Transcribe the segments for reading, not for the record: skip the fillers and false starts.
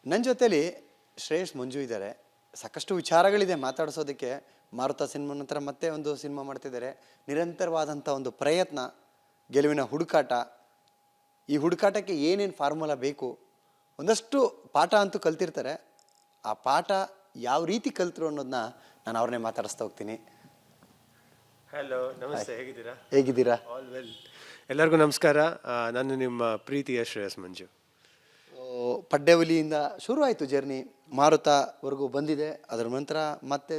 ನನ್ನ ಜೊತೆಲಿ ಶ್ರೇಯಸ್ ಮಂಜು ಇದ್ದಾರೆ. ಸಾಕಷ್ಟು ವಿಚಾರಗಳಿದೆ ಮಾತಾಡಿಸೋದಕ್ಕೆ. ಮಾರುತ ಸಿನಿಮಾ ನಂತರ ಮತ್ತೆ ಒಂದು ಸಿನಿಮಾ ಮಾಡ್ತಿದ್ದಾರೆ. ನಿರಂತರವಾದಂಥ ಒಂದು ಪ್ರಯತ್ನ, ಗೆಲುವಿನ ಹುಡುಕಾಟ. ಈ ಹುಡುಕಾಟಕ್ಕೆ ಏನೇನು ಫಾರ್ಮುಲಾ ಬೇಕು, ಒಂದಷ್ಟು ಪಾಠ ಅಂತೂ ಕಲ್ತಿರ್ತಾರೆ. ಆ ಪಾಠ ಯಾವ ರೀತಿ ಕಲ್ತರು ಅನ್ನೋದನ್ನ ನಾನು ಅವ್ರನ್ನೇ ಮಾತಾಡಿಸ್ತಾ ಹೋಗ್ತೀನಿ. ಹಲೋ, ನಮಸ್ತೆ. ಹೇಗಿದ್ದೀರಾ? All well. ಎಲ್ಲರಿಗೂ ನಮಸ್ಕಾರ. ನಾನು ನಿಮ್ಮ ಪ್ರೀತಿಯ ಶ್ರೇಯಸ್ ಮಂಜು. ಪಡ್ಡೆಹುಲಿಯಿಂದ ಶುರು ಆಯಿತು ಜರ್ನಿ, ಮಾರುತವರೆಗೂ ಬಂದಿದೆ. ಅದರ ನಂತರ ಮತ್ತೆ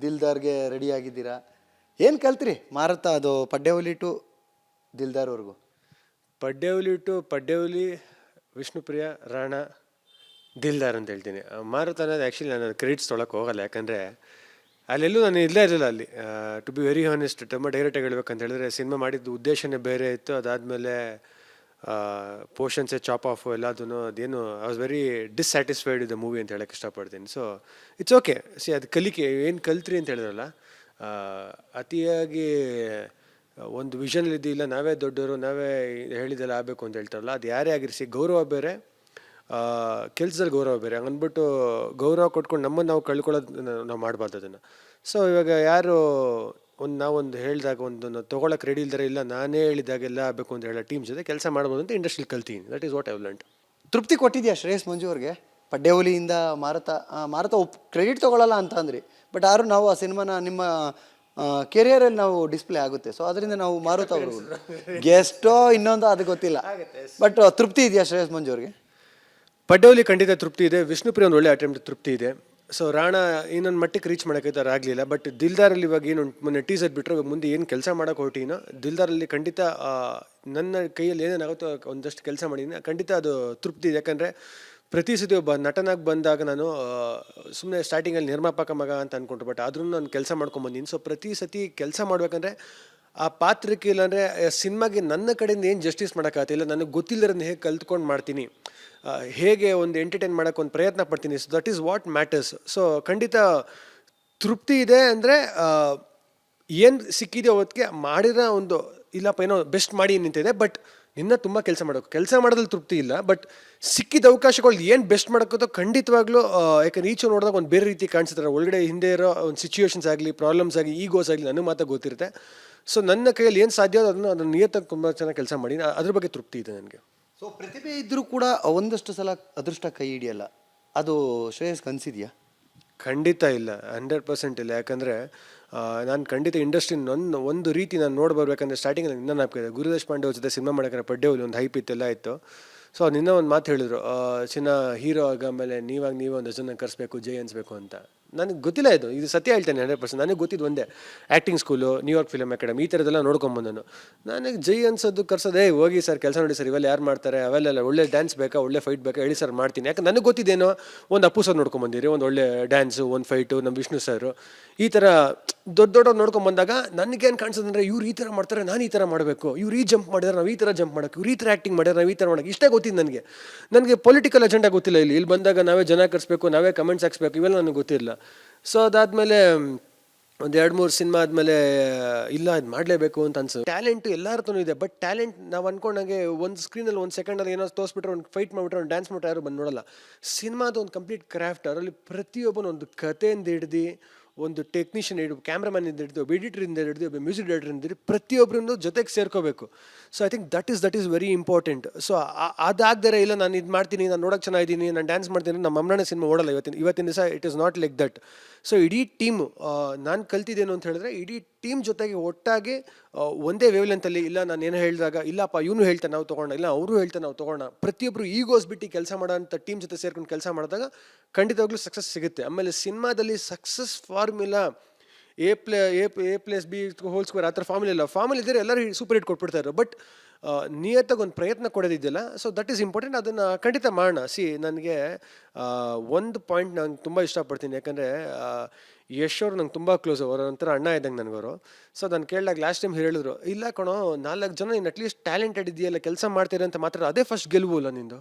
ದಿಲ್ದಾರ್ಗೆ ರೆಡಿ ಆಗಿದ್ದೀರಾ. ಏನು ಕಲ್ತ್ರಿ ಮಾರುತ, ಅದು ಪಡ್ಡೆಹುಲಿ ಟು ದಿಲ್ದಾರ್ವರೆಗೂ? ಪಡ್ಡೆಹುಲಿ ಟು ಪಡ್ಡೆಹುಲಿ, ವಿಷ್ಣುಪ್ರಿಯ, ರಾಣಾ, ದಿಲ್ದಾರ್ ಅಂತ ಹೇಳ್ತೀನಿ. ಮಾರುತ ಅನ್ನೋದು ಆ್ಯಕ್ಚುಲಿ ನಾನು ಕ್ರೆಡಿಟ್ಸ್ ತೊಗೊಳಕ್ಕೆ ಹೋಗಲ್ಲ, ಯಾಕಂದರೆ ಅಲ್ಲೆಲ್ಲೂ ನಾನು ಇಲ್ಲೇ ಇರಲಿಲ್ಲ ಅಲ್ಲಿ. ಟು ಬಿ ವೆರಿ ಹಾನೆಸ್ಟ್, ತುಂಬ ಡೈರೆಕ್ಟಾಗಿ ಹೇಳ್ಬೇಕಂತ ಹೇಳಿದ್ರೆ, ಸಿನಿಮಾ ಮಾಡಿದ್ದು ಉದ್ದೇಶನೇ ಬೇರೆ ಇತ್ತು. ಅದಾದಮೇಲೆ ಪೋರ್ಷನ್ಸೇ ಚಾಪ್ ಆಫು ಎಲ್ಲದೂ ಅದೇನು I was very dissatisfied with the movie ಅಂತ ಹೇಳಕ್ಕೆ ಇಷ್ಟಪಡ್ತೀನಿ. So it's okay. ಅದು ಕಲಿಕೆ ಏನು ಕಲ್ತ್ರಿ ಅಂತ ಹೇಳಿದ್ರಲ್ಲ, ಅತಿಯಾಗಿ ಒಂದು ವಿಷನಲ್ಲಿ ಇಲ್ಲ ನಾವೇ ದೊಡ್ಡವರು, ನಾವೇ ಹೇಳಿದೆಲ್ಲ ಆಗಬೇಕು ಅಂತ ಹೇಳ್ತಾರಲ್ಲ, ಅದು ಯಾರೇ ಆಗಿರಿಸಿ ಗೌರವ ಬೇರೆ, ಕೆಲಸದಲ್ಲಿ ಗೌರವ ಬೇರೆ. ಹಂಗನ್ಬಿಟ್ಟು ಗೌರವ ಕೊಟ್ಕೊಂಡು ನಮ್ಮನ್ನು ನಾವು ಕಳ್ಕೊಳ್ಳೋದು ನಾವು ಮಾಡಬಾರ್ದು ಅದನ್ನು. ಸೊ ಇವಾಗ ಯಾರು ನಾವೊಂದು ಹೇಳಿದಾಗ ಒಂದು ತೊಗೊಳಕ್ಕೆ ರೆಡಿ ಇಲ್ದರೆ, ಇಲ್ಲ ನಾನೇ ಹೇಳಿದಾಗೆಲ್ಲ ಆಗಬೇಕು ಅಂತ ಹೇಳೋ ಟೀಮ್ ಜೊತೆ ಕೆಲಸ ಮಾಡ್ಬೋದು ಅಂತ ಇಂಡಸ್ಟ್ರಿಯಲ್ಲಿ ಕಲ್ತೀನಿ. That is what I learned. ತೃಪ್ತಿ ಕೊಟ್ಟಿದೆಯಾ ಶ್ರೇಯಸ್ ಮಂಜು ಅವ್ರಿಗೆ? ಪಡ್ಡೆಹುಲಿಯಿಂದ ಮಾರುತ ಕ್ರೆಡಿಟ್ ತೊಗೊಳ್ಳಲ್ಲ ಅಂತ ಅಂದ್ರಿ, ಬಟ್ ಆದ್ರೂ ನಾವು ಆ ಸಿನಿಮಾನ ನಿಮ್ಮ ಕೆರಿಯರಲ್ಲಿ ನಾವು ಡಿಸ್ಪ್ಲೇ ಆಗುತ್ತೆ. ಸೊ ಅದರಿಂದ ನಾವು ಮಾರುತ ಅವರು ಗೆಸ್ಟೋ ಇನ್ನೊಂದು ಅದು ಗೊತ್ತಿಲ್ಲ, ಬಟ್ ತೃಪ್ತಿ ಇದೆಯಾ ಶ್ರೇಯಸ್ ಮಂಜು ಅವ್ರಿಗೆ? ಪಡ್ಡೆಹುಲಿ ಖಂಡಿತ ತೃಪ್ತಿ ಇದೆ. ವಿಷ್ಣುಪ್ರಿಯ ಒಂದು ಒಳ್ಳೆ ಅಟೆಂಪ್ಟ್, ತೃಪ್ತಿ ಇದೆ. ಸೊ ರಾಣಾ ಇನ್ನೊಂದು ಮಟ್ಟಕ್ಕೆ ರೀಚ್ ಮಾಡೋಕ್ಕೆ ಆಗಲಿಲ್ಲ. ಬಟ್ ದಿಲ್ದಾರಲ್ಲಿ ಇವಾಗ ಏನು ಮೊನ್ನೆ ಟೀಸರ್ ಬಿಟ್ಟರೆ ಮುಂದೆ ಏನು ಕೆಲಸ ಮಾಡೋಕೆ ಹೊರಟಿನೋ, ದಿಲ್ದಾರಲ್ಲಿ ಖಂಡಿತ ನನ್ನ ಕೈಯಲ್ಲಿ ಏನೇನಾಗುತ್ತೋ ಒಂದಷ್ಟು ಕೆಲಸ ಮಾಡಿದ್ದೀನಿ. ಖಂಡಿತ ಅದು ತೃಪ್ತಿ ಇದೆ. ಯಾಕಂದರೆ ಪ್ರತಿ ಸತಿ ಒಬ್ಬ ನಟನಾಗಿ ಬಂದಾಗ ನಾನು ಸುಮ್ಮನೆ ಸ್ಟಾರ್ಟಿಂಗಲ್ಲಿ ನಿರ್ಮಾಪಕ ಮಗ ಅಂತ ಅಂದ್ಕೊಂಡ್ರು, ಬಟ್ ಆದ್ರೂ ನಾನು ಕೆಲಸ ಮಾಡ್ಕೊಂಬಂದಿನಿ. ಸೊ ಪ್ರತಿ ಸತಿ ಕೆಲಸ ಮಾಡಬೇಕಂದ್ರೆ ಆ ಪಾತ್ರಕ್ಕೆ, ಇಲ್ಲಾಂದರೆ ಸಿನಿಮಾಗೆ ನನ್ನ ಕಡೆಯಿಂದ ಏನು ಜಸ್ಟಿಸ್ ಮಾಡೋಕ್ಕಾಗತ್ತಿಲ್ಲ, ನನಗೆ ಗೊತ್ತಿಲ್ಲದನ್ನ ಹೇಗೆ ಕಲ್ತ್ಕೊಂಡು ಮಾಡ್ತೀನಿ, ಹೇಗೆ ಒಂದು ಎಂಟರ್ಟೈನ್ ಮಾಡೋಕ್ಕೆ ಒಂದು ಪ್ರಯತ್ನ ಪಡ್ತೀನಿ. So that is what matters. So ಖಂಡಿತ ತೃಪ್ತಿ ಇದೆ. ಅಂದರೆ ಏನು ಸಿಕ್ಕಿದೆಯೋ ಅವತ್ತಿಗೆ ಮಾಡಿರೋ ಒಂದು ಇಲ್ಲಪ್ಪ ಏನೋ ಬೆಸ್ಟ್ ಮಾಡಿ ನಿಂತಿದೆ, ಬಟ್ ನಿನ್ನ ತುಂಬ ಕೆಲಸ ಮಾಡೋದ್ರಲ್ಲಿ ತೃಪ್ತಿ ಇಲ್ಲ. ಬಟ್ ಸಿಕ್ಕಿದ ಅವಕಾಶಗಳು ಏನು ಬೆಸ್ಟ್ ಮಾಡೋಕ್ಕೋ ಖಂಡಿತವಾಗ್ಲೂ, ಯಾಕಂದ್ರೆ ಈಚೆ ನೋಡಿದಾಗ ಒಂದು ಬೇರೆ ರೀತಿ ಕಾಣಿಸ್ತಾರೆ. ಒಳಗಡೆ ಹಿಂದೆ ಇರೋ ಒಂದು ಸಿಚುವೇಶನ್ಸ್ ಆಗಲಿ, ಪ್ರಾಬ್ಲಮ್ಸ್ ಆಗಲಿ, ಈಗೋಸ್ ಆಗಲಿ ನನಗೆ ಮಾತ್ರ ಗೊತ್ತಿರುತ್ತೆ. ಸೊ ನನ್ನ ಕೈಯಲ್ಲಿ ಏನು ಸಾಧ್ಯ ಅದನ್ನು ನಿಯತ್ತಾಗಿ ತುಂಬ ಚೆನ್ನಾಗಿ ಕೆಲಸ ಮಾಡಿ ಅದ್ರ ಬಗ್ಗೆ ತೃಪ್ತಿ ಇದೆ ನನಗೆ. ಸೊ ಪ್ರತಿಭೆ ಇದ್ದರೂ ಕೂಡ ಒಂದಷ್ಟು ಸಲ ಅದೃಷ್ಟ ಕೈ ಹಿಡಿಯಲ್ಲ, ಅದು ಶ್ರೇಯಸ್ ಕನ್ಸಿದೆಯಾ? ಖಂಡಿತ ಇಲ್ಲ, 100% ಇಲ್ಲ. ಯಾಕಂದರೆ ನಾನು ಖಂಡಿತ ಇಂಡಸ್ಟ್ರಿ ಒಂದು ರೀತಿ ನಾನು ನೋಡಿ ಬರ್ಬೇಕಂದ್ರೆ ಸ್ಟಾರ್ಟಿಂಗಲ್ಲಿ ನಿನ್ನ ನಾಪ್ಕಿದೆ. ಗುರು ದೇಶಪಾಂಡೆ ಅವ್ರ ಜೊತೆ ಸಿನಿಮಾ ಮಾಡೋಕೆ ಪಡ್ಡೆಹುಲಿ ಒಂದು ಹೈಪ್ ಇತ್ತೆಲ್ಲ ಇತ್ತು. ಸೊ ನಿನ್ನ ಒಂದು ಮಾತು ಹೇಳಿದ್ರು, ಚಿನ್ನ ಹೀರೋ ಆಮೇಲೆ ನೀವೇ ಒಂದು ಜನ ಕರೆಸ್ಬೇಕು, ಜೈ ಅನ್ಸ್ಬೇಕು ಅಂತ. ನನಗೆ ಗೊತ್ತಿಲ್ಲ ಇದು ಸತ್ಯ ಹೇಳ್ತೇನೆ 100%. ನನಗೆ ಗೊತ್ತಿದ್ದು ಒಂದೇ, acting school, New York film academy, ಈ ಥರದ್ದೆಲ್ಲ ನೋಡ್ಕೊಂಬಂದನು. ನನಗೆ ಜೈ ಅನ್ಸೋದು ಕರ್ಸೋದೇ, ಹೋಗಿ ಸರ್ ಕೆಲಸ ನೋಡಿ ಸರ್, ಇವೆಲ್ಲ ಯಾರು ಮಾಡ್ತಾರೆ, ಅವೆಲ್ಲ ಒಳ್ಳೆ ಡ್ಯಾನ್ಸ್ ಬೇಕಾ, ಒಳ್ಳೆ ಫೈಟ್ ಬೇಕಾ, ಹೇಳಿ ಸರ್ ಮಾಡ್ತೀನಿ. ಯಾಕೆ ನನಗೆ ಗೊತ್ತಿದ್ದೇನೋ, ಒಂದು ಅಪ್ಪು ಸರ್ ನೋಡ್ಕೊಂಬಂದಿರಿ, ಒಂದು ಒಳ್ಳೆ ಡ್ಯಾನ್ಸು, ಒಂದು ಫೈಟು, ನಮ್ಮ ವಿಷ್ಣು ಸರ್, ಈ ಥರ ದೊಡ್ಡವ್ರು ನೋಡ್ಕೊಂಬಂದಾಗ ನನಗೇನು ಕಾಣಿಸೋದಂದರೆ, ಇವ್ರು ಈ ಥರ ಮಾಡ್ತಾರೆ, ನಾನು ಈ ಥರ ಮಾಡಬೇಕು, ಇವ್ರು ಈ ಜಂಪ್ ಮಾಡಿದ್ರೆ ನಾವು ಈ ಥರ ಜಂಪ್ ಮಾಡೋಕ್ಕೆ, ಇವ್ರು ಈ ಥರ ಆ್ಯಕ್ಟಿಂಗ್ ಮಾಡಿದ್ರೆ ನಾವು ಈ ಥರ ಮಾಡೋಕ್ಕೆ, ಇಷ್ಟೇ ಗೊತ್ತಿದ್ದು ನನಗೆ ಪೊಲಿಟಿಕಲ್ ಅಜೆಂಡಾ ಗೊತ್ತಿಲ್ಲ. ಇಲ್ಲಿ ಬಂದಾಗ ನಾವೇ ಜನ ಕರೆಸ್ಬೇಕು, ನಾವೇ ಕಮೆಂಟ್ಸ್ ಹಾಕ್ಸ್ಬೇಕು, ಇವೆಲ್ಲ ನನಗೆ ಗೊತ್ತಿಲ್ಲ. ಸೊ ಅದಾದಮೇಲೆ ಒಂದು 2-3 ಸಿನಿಮಾ ಆದಮೇಲೆ ಇಲ್ಲ ಇದು ಮಾಡಲೇಬೇಕು ಅಂತ ಅನ್ಸೋದು. ಟ್ಯಾಲೆಂಟು ಎಲ್ಲರತನೂ ಇದೆ, ಬಟ್ ಟ್ಯಾಲೆಂಟ್ ನಾವು ಅಂದ್ಕೊಂಡಂಗೆ ಒಂದು ಸ್ಕ್ರೀನಲ್ಲಿ ಒಂದು ಸೆಕೆಂಡಲ್ಲಿ ಏನೋ ತೋರಿಸ್ಬಿಟ್ರೆ, ಒಂದು ಫೈಟ್ ಮಾಡಿಬಿಟ್ರೆ, ಒಂದು ಡ್ಯಾನ್ಸ್ ಮಾಡಿಬಿಟ್ರೆ ಯಾರು ಬಂದು ನೋಡಲ್ಲ. ಸಿನಿಮಾದ ಒಂದು ಕಂಪ್ಲೀಟ್ ಕ್ರಾಫ್ಟ್, ಅದರಲ್ಲಿ ಪ್ರತಿಯೊಬ್ಬನು ಒಂದು ಕಥೆಯಿಂದ ಹಿಡ್ದು, ಒಂದು ಟೆಕ್ನಿಷಿಯನ್ ಹಿಡಿದು, ಕ್ಯಾಮ್ರಾಮನ್ನಿಂದ ಹಿಡಿದು, ಒಬ್ಬ ಎಡಿಟ್ರಿಂದ ಹಿಡಿದು, ಒಬ್ಬ ಮ್ಯೂಸಿಕ್ ಡೈರೆಕ್ಟರಿಂದ ಹಿಡಿದು, ಪ್ರತಿಯೊಬ್ಬರನ್ನು ಜೊತೆಗೆ ಸೇರ್ಕೋಬೇಕು. So I think that is very important. So ಅದಾಗದರೆ ಇಲ್ಲ ನಾನು ಇದು ಮಾಡ್ತೀನಿ, ನಾನು ನೋಡೋಕ್ಕೆ ಚೆನ್ನಾಗಿದ್ದೀನಿ, ನಾನು ಡ್ಯಾನ್ಸ್ ಮಾಡ್ತೀನಿ, ನಮ್ಮ ಅಮ್ಮನ ಸಿನಿಮಾ ಓಡಲ್ಲ ಇವತ್ತಿನ ದಿವಸ. It is not like that. So ಇಡೀ ಟೀಮು, ನಾನು ಕಲ್ತಿದ್ದೇನು ಅಂತ ಹೇಳಿದ್ರೆ, ಇಡೀ ಟೀಮ್ ಜೊತೆಗೆ ಒಟ್ಟಾಗಿ ಒಂದೇ ವೇವ್ ಲೆಂತಲ್ಲಿ, ಇಲ್ಲ ನಾನು ಏನೋ ಹೇಳಿದಾಗ, ಇಲ್ಲಪ್ಪ ಇವನು ಹೇಳ್ತಾನೆ ನಾವು ತೊಗೊಳ್ಳೋಣ, ಇಲ್ಲ ಅವರು ಹೇಳ್ತಾನೆ ನಾವು ತೊಗೊಳ್ಳೋಣ, ಪ್ರತಿಯೊಬ್ಬರು ಈಗೋಸ್ ಬಿಟ್ಟು ಕೆಲಸ ಮಾಡೋಂಥ ಟೀಮ್ ಜೊತೆ ಸೇರ್ಕೊಂಡು ಕೆಲಸ ಮಾಡಿದಾಗ ಖಂಡಿತವಾಗ್ಲೂ ಸಕ್ಸಸ್ ಸಿಗುತ್ತೆ. ಆಮೇಲೆ ಸಿನಿಮಾದಲ್ಲಿ success formula A+B whole square ಆ ಥರ ಫಾರ್ಮುಲಾ ಇಲ್ಲ. ಫಾರ್ಮುಲಾ ಇದ್ದರೆ ಎಲ್ಲರೂ ಸೂಪರ್ ಹಿಟ್ ಕೊಟ್ಬಿಡ್ತಾರೆ, ಬಟ್ ನಿಯತ್ತಾಗಿ ಒಂದು ಪ್ರಯತ್ನ ಕೊಡೋದಿದೆಯಲ್ಲ, ಸೊ ದಟ್ ಈಸ್ ಇಂಪಾರ್ಟೆಂಟ್. ಅದನ್ನು ಖಂಡಿತ ಮಾಡೋಣ. ನನಗೆ ಒಂದು ಪಾಯಿಂಟ್ ನಾನು ತುಂಬ ಇಷ್ಟಪಡ್ತೀನಿ, ಯಾಕಂದರೆ ಯಶ್ ಅವರು ನಂಗೆ ತುಂಬ ಕ್ಲೋಸ್, ಅವರ ಒಂಥರ ಅಣ್ಣ ಇದ್ದಂಗೆ ನನಗವರು. ಸೊ ನಾನು ಕೇಳಿದಾಗ ಲಾಸ್ಟ್ ಟೈಮ್ ಹೇಳಿದ್ರು, ಇಲ್ಲ ಕಣೋ 4 ಜನ ನೀನು ಅಟ್ಲೀಸ್ಟ್ ಟ್ಯಾಲೆಂಟೆಡ್ ಇದೆಯಲ್ಲ, ಕೆಲಸ ಮಾಡ್ತೀರ ಅಂತ ಮಾತ್ರ, ಅದೇ ಫಸ್ಟ್ ಗೆಲುವು ಅಲ್ಲ ನಿಂದು.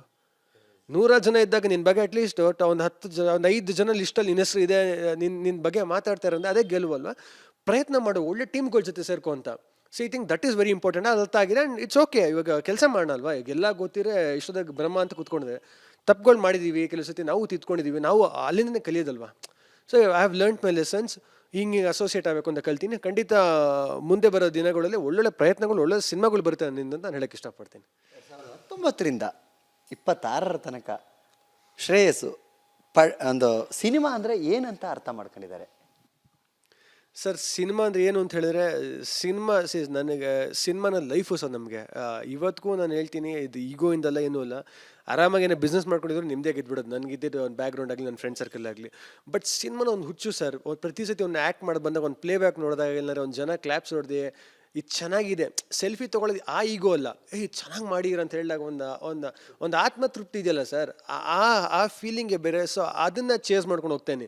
100 ಜನ ಇದ್ದಾಗ ನಿನ್ನ ಬಗ್ಗೆ ಅಟ್ಲೀಸ್ಟ್ ಒಂದು 10 ಜನ, ಒಂದು 5 ಜನ ಲಿಸ್ಟಲ್ಲಿ ನಿನ್ನ ಹೆಸರು ಇದೆ, ನಿನ್ನ ಬಗ್ಗೆ ಮಾತಾಡ್ತಾರೆ ಅಂದರೆ ಅದೇ ಗೆಲುವಲ್ವ. ಪ್ರಯತ್ನ ಮಾಡು, ಒಳ್ಳೆ ಟೀಮ್ಗಳ ಜೊತೆ ಸೇರ್ಕೊ ಅಂತ. So I think that is very important. ಅದು ಅರ್ಥ ಆಗಿದೆ ಆ್ಯಂಡ್ ಇಟ್ಸ್ ಓಕೆ. ಇವಾಗ ಕೆಲಸ ಮಾಡೋಣ ಅಲ್ವಾ, ಈಗ ಎಲ್ಲ ಗೊತ್ತಿದ್ರೆ ಇಷ್ಟೊದಾಗ ಬ್ರಹ್ಮ ಅಂತ ಕೂತ್ಕೊಂಡಿದೆ, ತಪ್ಪುಗಳು ಮಾಡಿದ್ದೀವಿ, ಕೆಲವು ಸತಿ ನಾವು ತಿದ್ಕೊಂಡಿದ್ದೀವಿ, ನಾವು ಅಲ್ಲಿಂದನೇ ಕಲಿಯೋದಲ್ವಾ. So I have learned my lessons. ಹಿಂಗೆ ಅಸೋಸಿಯೇಟ್ ಆಗಬೇಕು ಅಂತ ಕಲ್ತೀನಿ. ಖಂಡಿತ ಮುಂದೆ ಬರೋ ದಿನಗಳಲ್ಲಿ ಒಳ್ಳೊಳ್ಳೆ ಪ್ರಯತ್ನಗಳು, ಒಳ್ಳೆ ಸಿನಿಮಾಗಳು ಬರುತ್ತೆ ನನ್ನಿಂದ ಅಂತ ನಾನು ಹೇಳಕ್ಕೆ ಇಷ್ಟಪಡ್ತೀನಿ. 19ರಿಂದ 26ರ ತನಕ ಶ್ರೇಯಸ್ಸು ಒಂದು ಸಿನಿಮಾ ಅಂದರೆ ಏನಂತ ಅರ್ಥ ಮಾಡ್ಕೊಂಡಿದ್ದಾರೆ? ಸರ್, ಸಿನಿಮಾ ಅಂದರೆ ಏನು ಅಂತ ಹೇಳಿದ್ರೆ, ಸಿನಿಮಾ ನನಗೆ ಸಿನಿಮಾನ ಲೈಫು ಸರ್. ನಮಗೆ ಇವತ್ತಿಗೂ ನಾನು ಹೇಳ್ತೀನಿ, ಇದು ಈಗೋಯಿಂದಲ್ಲ ಏನೂ ಇಲ್ಲ. ಆರಾಮಾಗಿ ಏನೋ ಬಿಸ್ನೆಸ್ ಮಾಡ್ಕೊಂಡಿದ್ರು ನಿಮ್ಮದೇ ಗೆದ್ಬಿಡೋದು. ನನಗಿದ್ದಿದ್ದು ಒಂದು ಬ್ಯಾಕ್ಗ್ರೌಂಡ್ ಆಗಲಿ, ನನ್ನ ಫ್ರೆಂಡ್ ಸರ್ಕಲ್ ಆಗಲಿ. ಬಟ್ ಸಿನಿಮಾನ ಒಂದು ಹುಚ್ಚು ಸರ್. ಪ್ರತಿ ಸತಿ ಒಂದು ಆ್ಯಕ್ಟ್ ಮಾಡಿ ಬಂದಾಗ, ಒಂದು ಪ್ಲೇ ಬ್ಯಾಕ್ ನೋಡಿದಾಗ, ಎಲ್ಲಾರ ಒಂದು ಜನ ಕ್ಲಾಪ್ಸ್ ಹೊಡೆದು ಇದು ಚೆನ್ನಾಗಿದೆ, ಸೆಲ್ಫಿ ತೊಗೊಳ್ಳೋದು ಆ ಈಗೋ ಅಲ್ಲ, ಚೆನ್ನಾಗಿ ಮಾಡಿರ ಅಂತ ಹೇಳಿದಾಗ ಒಂದು ಆತ್ಮತೃಪ್ತಿ ಇದೆಯಲ್ಲ ಸರ್, ಆ ಫೀಲಿಂಗೇ ಬೇರೆ. ಸೊ ಅದನ್ನು ಚೇಸ್ ಮಾಡ್ಕೊಂಡು ಹೋಗ್ತೇನೆ.